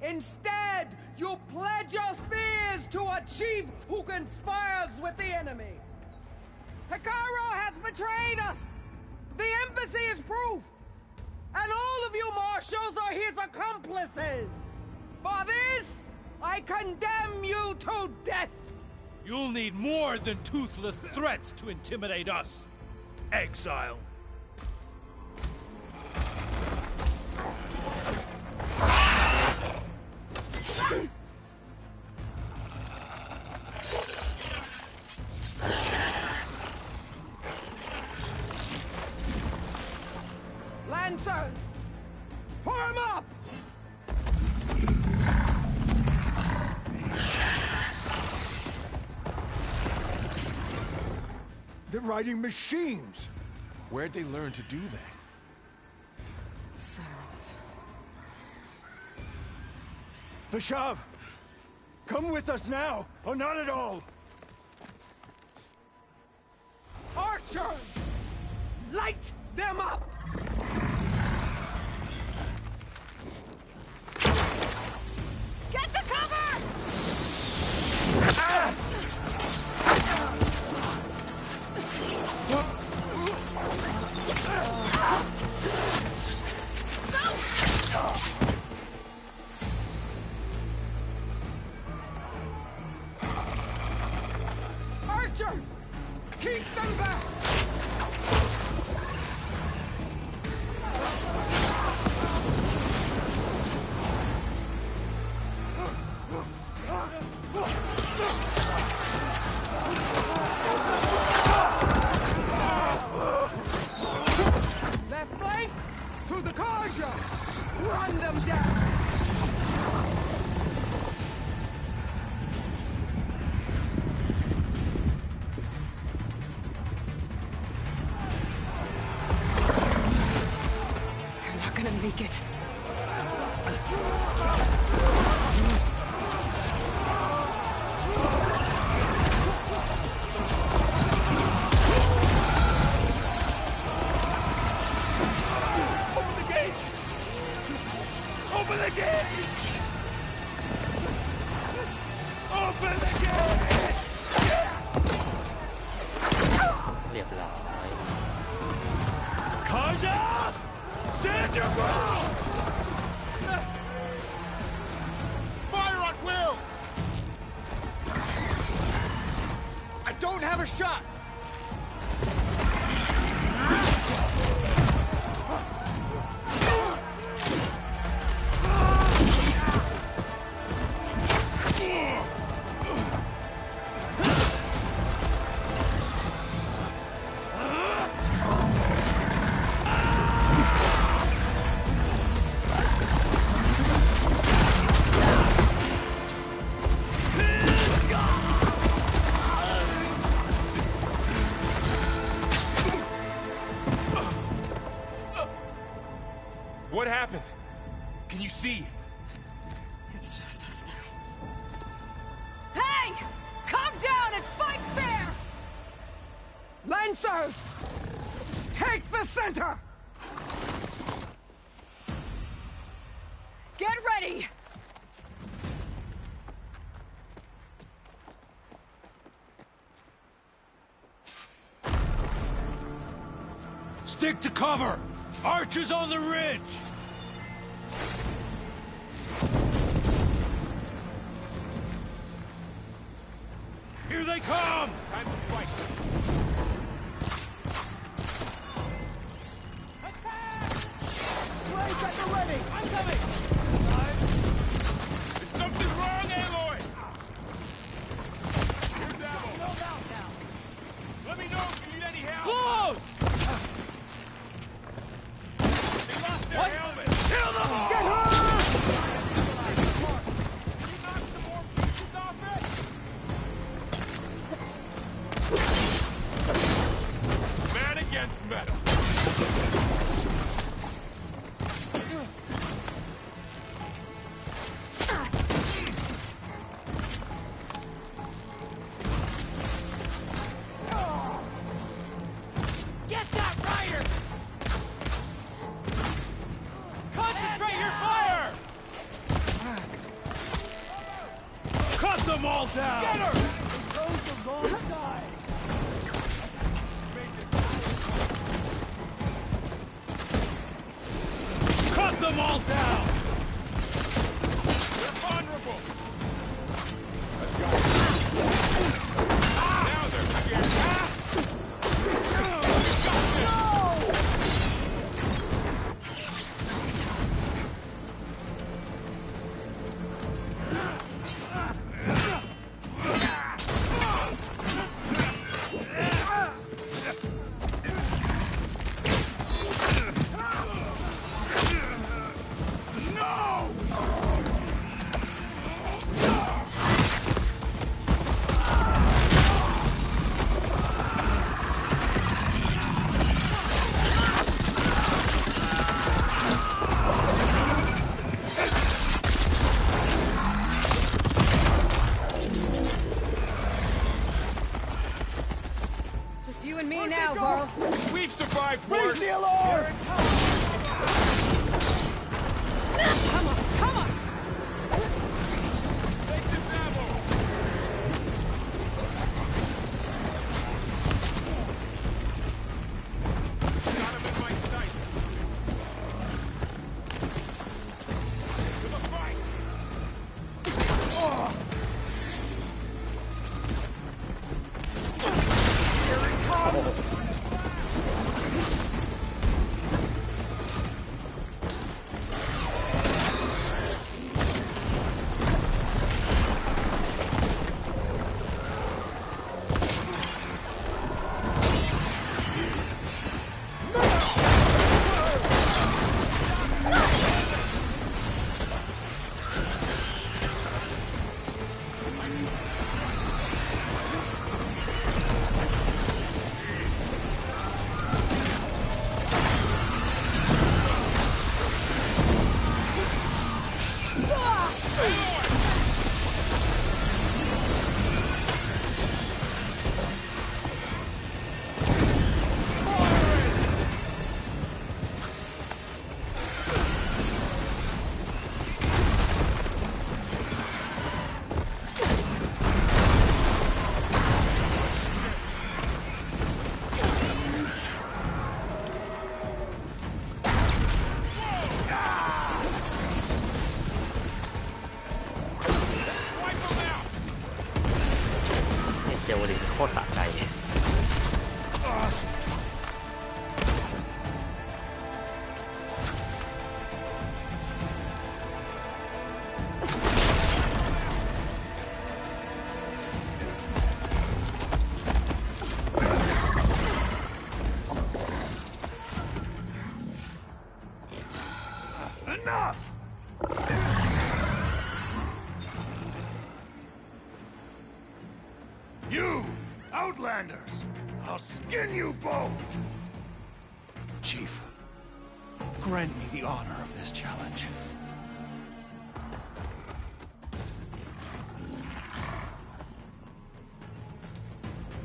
Instead, you pledge your spears to a chief who conspires with the enemy. Hekarro has betrayed us. The embassy is proof. And all of you marshals are his accomplices. For this, I condemn you to death. You'll need more than toothless threats to intimidate us. Exile. Lancers, form up! They're riding machines! Where'd they learn to do that? Silence. Vashav! Come with us now, or not at all! Archers! Light them up! Get to cover! Archers! Keep them back! Run them down! They're not gonna make it. Open the gates! Open the gates! เรียบร้อย Kaja! Stand your ground! Fire at will! I don't have a shot! What happened? Can you see? It's just us now. Hey! Calm down and fight fair! Lancers! Take the center! Get ready! Stick to cover! Archers on the ridge! Here they come! Time to fight. Slaves at the ready! I'm coming! Is something wrong, Aloy? Here's ammo. No doubt now. Let me know if you need any help. Close! They lost their helmet. Kill them all! Get her! Can you knock some more pieces off it? Man against metal. Get that rider! Concentrate your fire! Cut them all down! Get her! Those the wrong side! Cut them all down! They're vulnerable! Now they're scared. Just you and me now, Varl. We've survived Raise worse. the alarm! Come on, come on! Take this ammo. Got him in my sight. To the fight. Here it comes! Outlanders! I'll skin you both! Chief, grant me the honor of this challenge.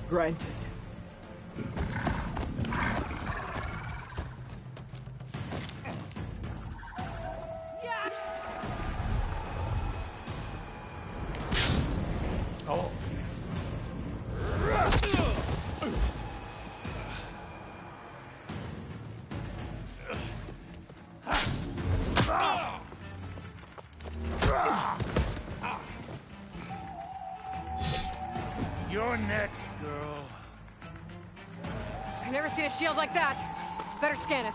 Granted. Oh. You're next, girl. I've never seen a shield like that. Better scan it.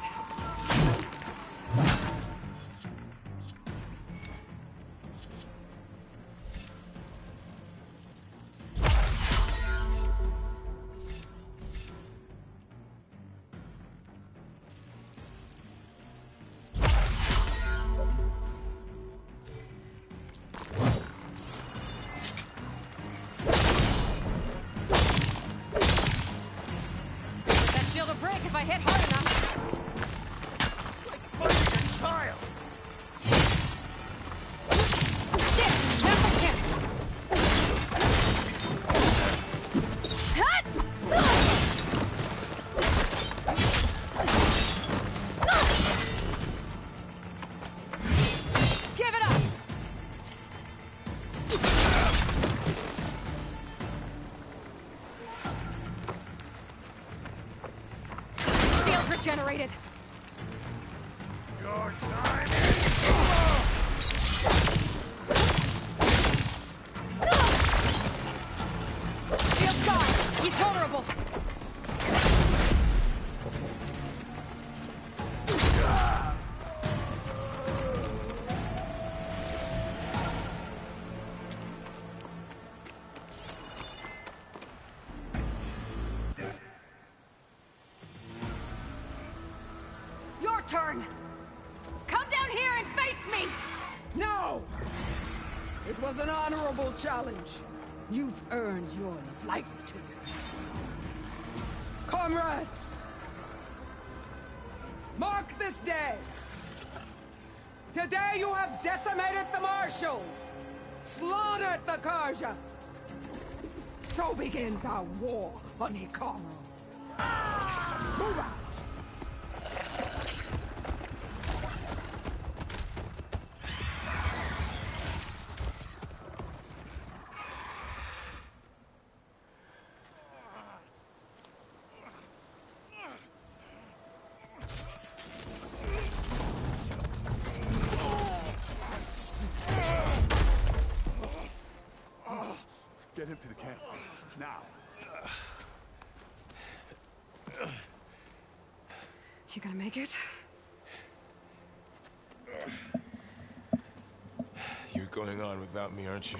Break if I hit hard enough. Like fighting a child. Give it up. Generated. Your time is over! Shield gone. He's vulnerable. Turn! Come down here and face me! No! It was an honorable challenge. You've earned your life to me. Comrades! Mark this day! Today you have decimated the Marshals! Slaughtered the Karja! So begins our war on Hikaru. Move out! Get him to the camp. Now. You gonna make it? You're going on without me, aren't you?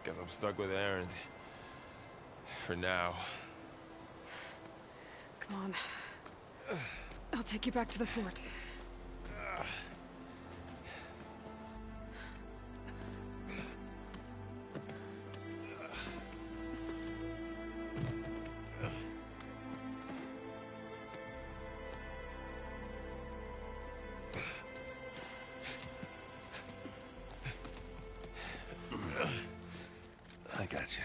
Guess I'm stuck with Aaron. For now. Come on. I'll take you back to the fort. I got you.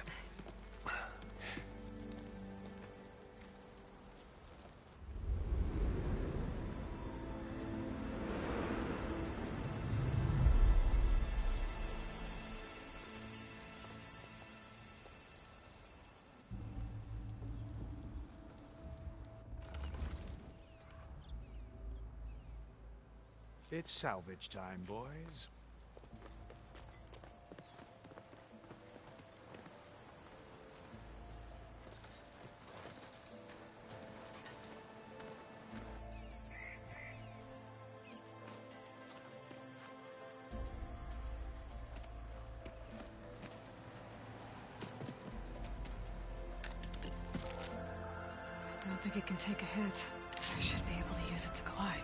It's salvage time, boys. I don't think it can take a hit. I should be able to use it to glide.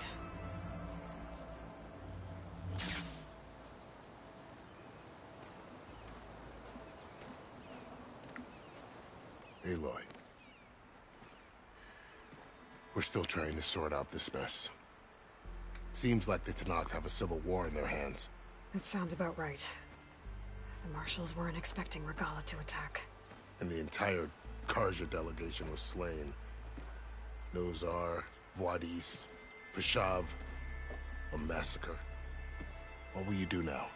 Aloy. We're still trying to sort out this mess. Seems like the Tenakth have a civil war in their hands. That sounds about right. The marshals weren't expecting Regala to attack. And the entire Karja delegation was slain. Nozar, Voidis, Vashav. A massacre. What will you do now?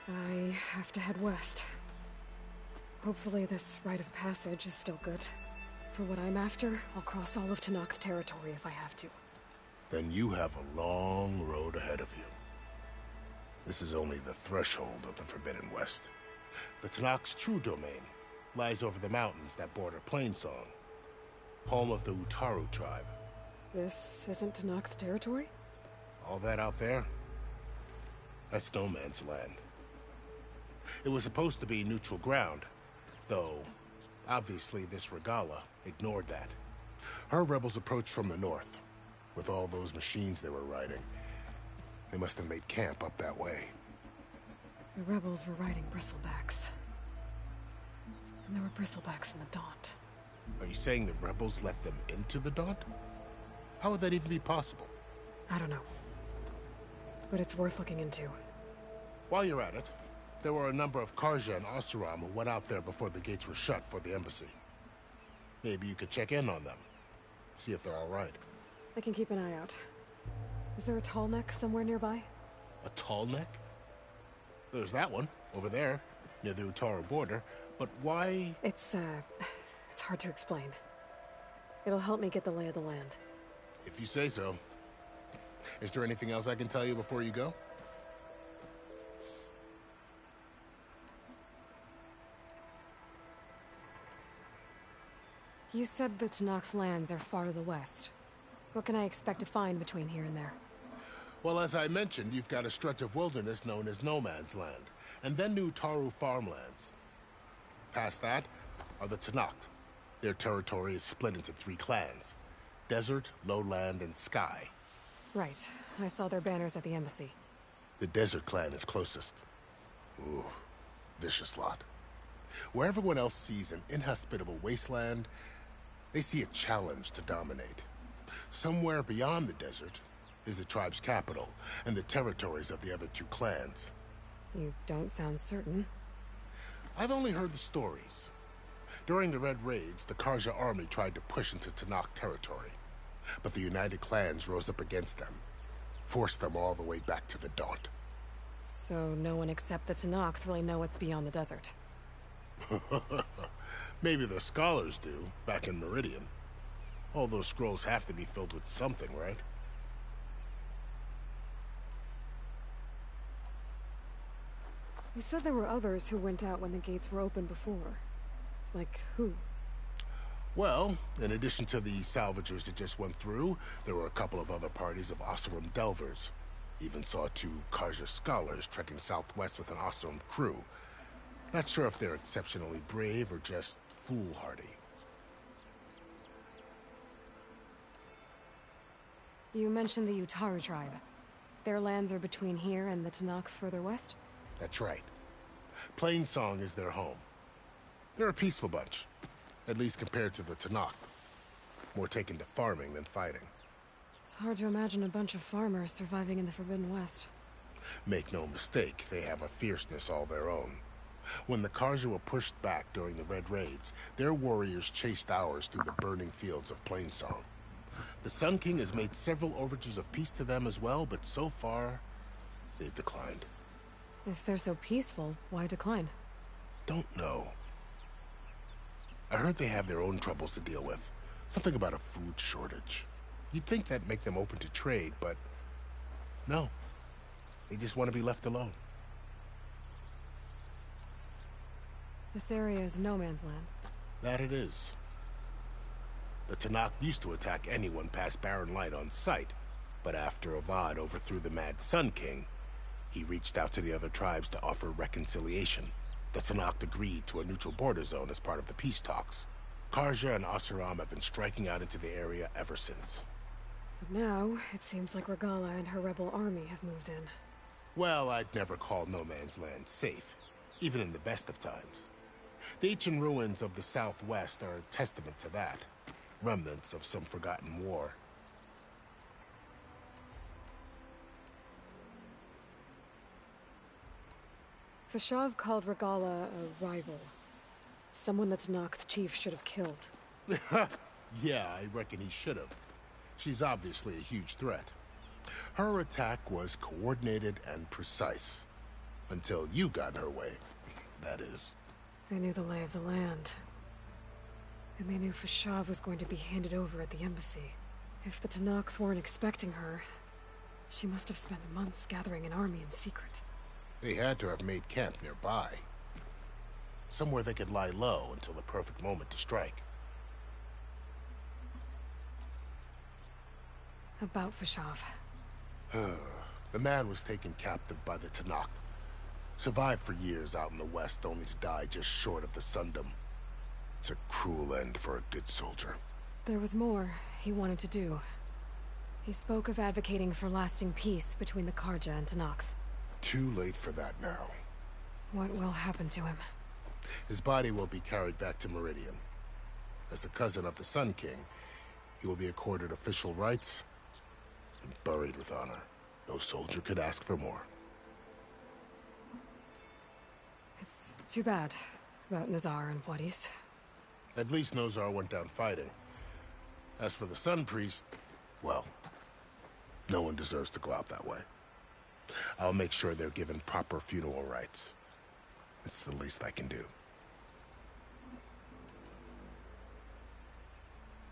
I have to head west. Hopefully this rite of passage is still good. For what I'm after, I'll cross all of Tenakth territory if I have to. Then you have a long road ahead of you. This is only the threshold of the Forbidden West. The Tenakth's true domain lies over the mountains that border Plainsong, home of the Utaru tribe. This isn't Tenakth territory? All that out there? That's no man's land. It was supposed to be neutral ground, though obviously this Regala ignored that. Her rebels approached from the north, with all those machines they were riding. They must have made camp up that way. The rebels were riding bristlebacks. And there were bristlebacks in the Daunt. Are you saying the rebels let them into the Daunt? How would that even be possible? I don't know. But it's worth looking into. While you're at it, there were a number of Karja and Oseram who went out there before the gates were shut for the embassy. Maybe you could check in on them. See if they're all right. I can keep an eye out. Is there a tall neck somewhere nearby? A tall neck? There's that one, over there, near the Utaru border. But why? It's hard to explain. It'll help me get the lay of the land. If you say so. Is there anything else I can tell you before you go? You said the Tenakth lands are far to the west. What can I expect to find between here and there? Well, as I mentioned, you've got a stretch of wilderness known as No Man's Land, and then New Taru farmlands. Past that are the Tenakth. Their territory is split into 3 clans: Desert, Lowland, and Sky. Right. I saw their banners at the embassy. The Desert clan is closest. Ooh, vicious lot. Where everyone else sees an inhospitable wasteland, they see a challenge to dominate. Somewhere beyond the desert is the tribe's capital and the territories of the other 2 clans. You don't sound certain. I've only heard the stories. During the Red Raids, the Karja army tried to push into Tenakth territory, but the United Clans rose up against them, forced them all the way back to the Daunt. So no one except the Tenakth really know what's beyond the desert. Maybe the scholars do, back in Meridian. All those scrolls have to be filled with something, right? You said there were others who went out when the gates were open before. Like who? Well, in addition to the salvagers that just went through, there were a couple of other parties of Oseram delvers. Even saw 2 Karja scholars trekking southwest with an Oseram crew. Not sure if they're exceptionally brave or just foolhardy. You mentioned the Utaru tribe. Their lands are between here and the Tenakth further west? That's right. Plainsong is their home. They're a peaceful bunch, at least compared to the Tenakth. More taken to farming than fighting. It's hard to imagine a bunch of farmers surviving in the Forbidden West. Make no mistake, they have a fierceness all their own. When the Karja were pushed back during the Red Raids, their warriors chased ours through the burning fields of Plainsong. The Sun King has made several overtures of peace to them as well, but so far, they've declined. If they're so peaceful, why decline? Don't know. I heard they have their own troubles to deal with. Something about a food shortage. You'd think that'd make them open to trade, but no. They just want to be left alone. This area is no man's land. That it is. The Tenakth used to attack anyone past Barren Light on sight, but after Avad overthrew the Mad Sun King, he reached out to the other tribes to offer reconciliation. The Tenakth agreed to a neutral border zone as part of the peace talks. Karja and Oseram have been striking out into the area ever since. But now, it seems like Regala and her rebel army have moved in. Well, I'd never call No Man's Land safe, even in the best of times. The ancient ruins of the southwest are a testament to that. Remnants of some forgotten war. Fashav called Regala a rival. Someone that Tanakh chief should have killed. Yeah, I reckon he should have. She's obviously a huge threat. Her attack was coordinated and precise. Until you got in her way, that is. They knew the lay of the land. And they knew Fashav was going to be handed over at the embassy. If the Tanakh weren't expecting her, she must have spent months gathering an army in secret. They had to have made camp nearby. Somewhere they could lie low until the perfect moment to strike. About Fashav. The man was taken captive by the Tanakh. Survived for years out in the west, only to die just short of the Sundom. It's a cruel end for a good soldier. There was more he wanted to do. He spoke of advocating for lasting peace between the Karja and Tanakh. Too late for that now. What will happen to him? His body will be carried back to Meridian. As a cousin of the Sun King, he will be accorded official rights and buried with honor. No soldier could ask for more. It's too bad about Nazar and Wadis. At least Nozar went down fighting. As for the Sun Priest, well, no one deserves to go out that way. I'll make sure they're given proper funeral rites. It's the least I can do.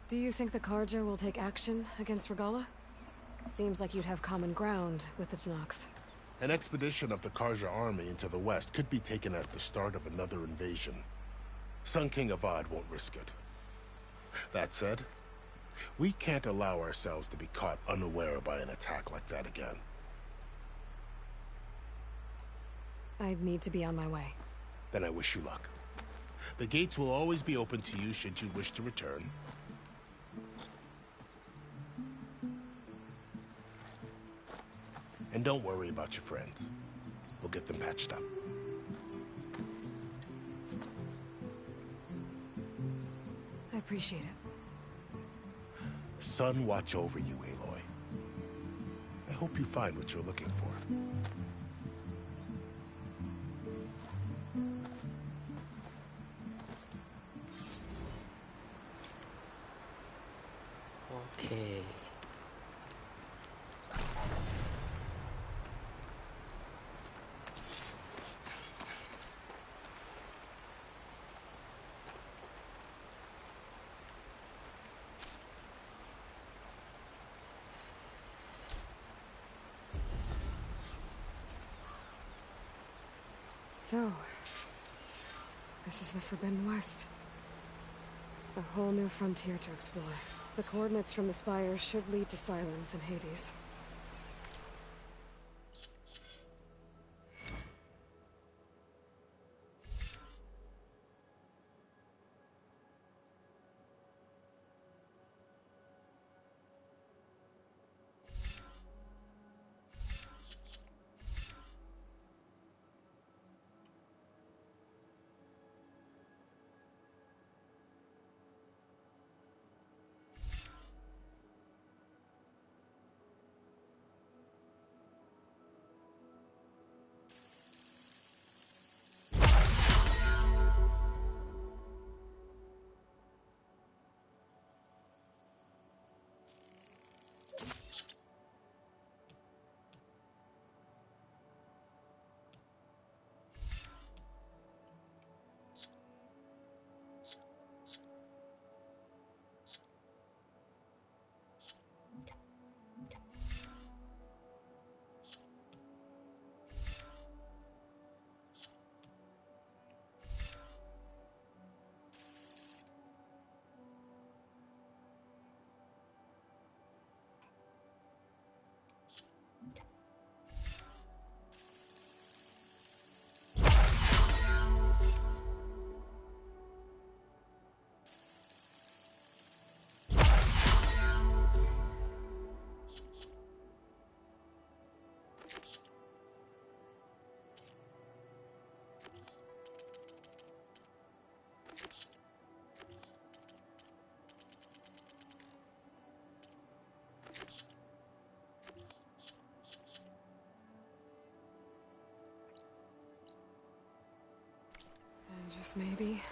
Do you think the Karja will take action against Regala? Seems like you'd have common ground with the Tanakh. An expedition of the Karja army into the west could be taken at the start of another invasion. Sun King Avad won't risk it. That said, we can't allow ourselves to be caught unaware by an attack like that again. I need to be on my way. Then I wish you luck. The gates will always be open to you should you wish to return. And don't worry about your friends. We'll get them patched up. I appreciate it. Sun watch over you, Aloy. I hope you find what you're looking for. Okay. So, this is the Forbidden West. A whole new frontier to explore. The coordinates from the spire should lead to silence in Hades. Just maybe.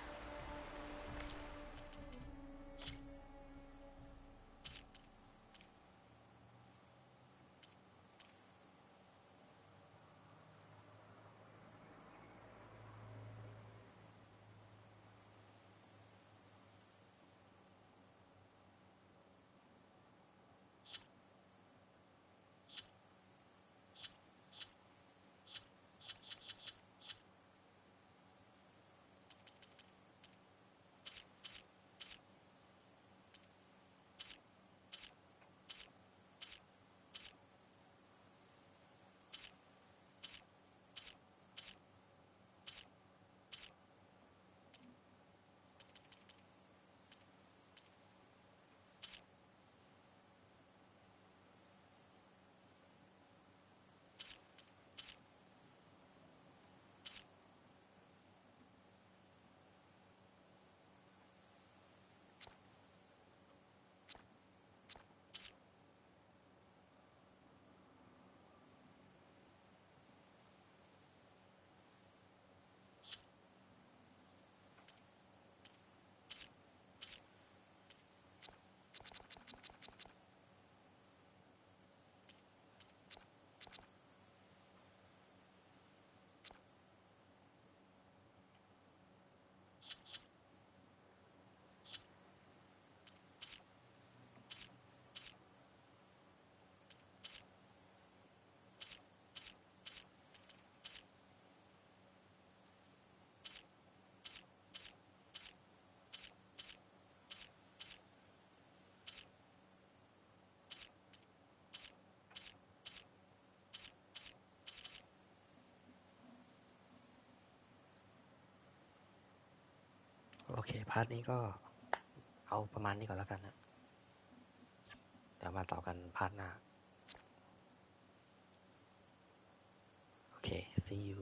โอเคพาร์ทนี้ก็เอาประมาณนี้ก่อนแล้วกันนะเดี๋ยวมาต่อกันพาร์ทหน้าโอเค see you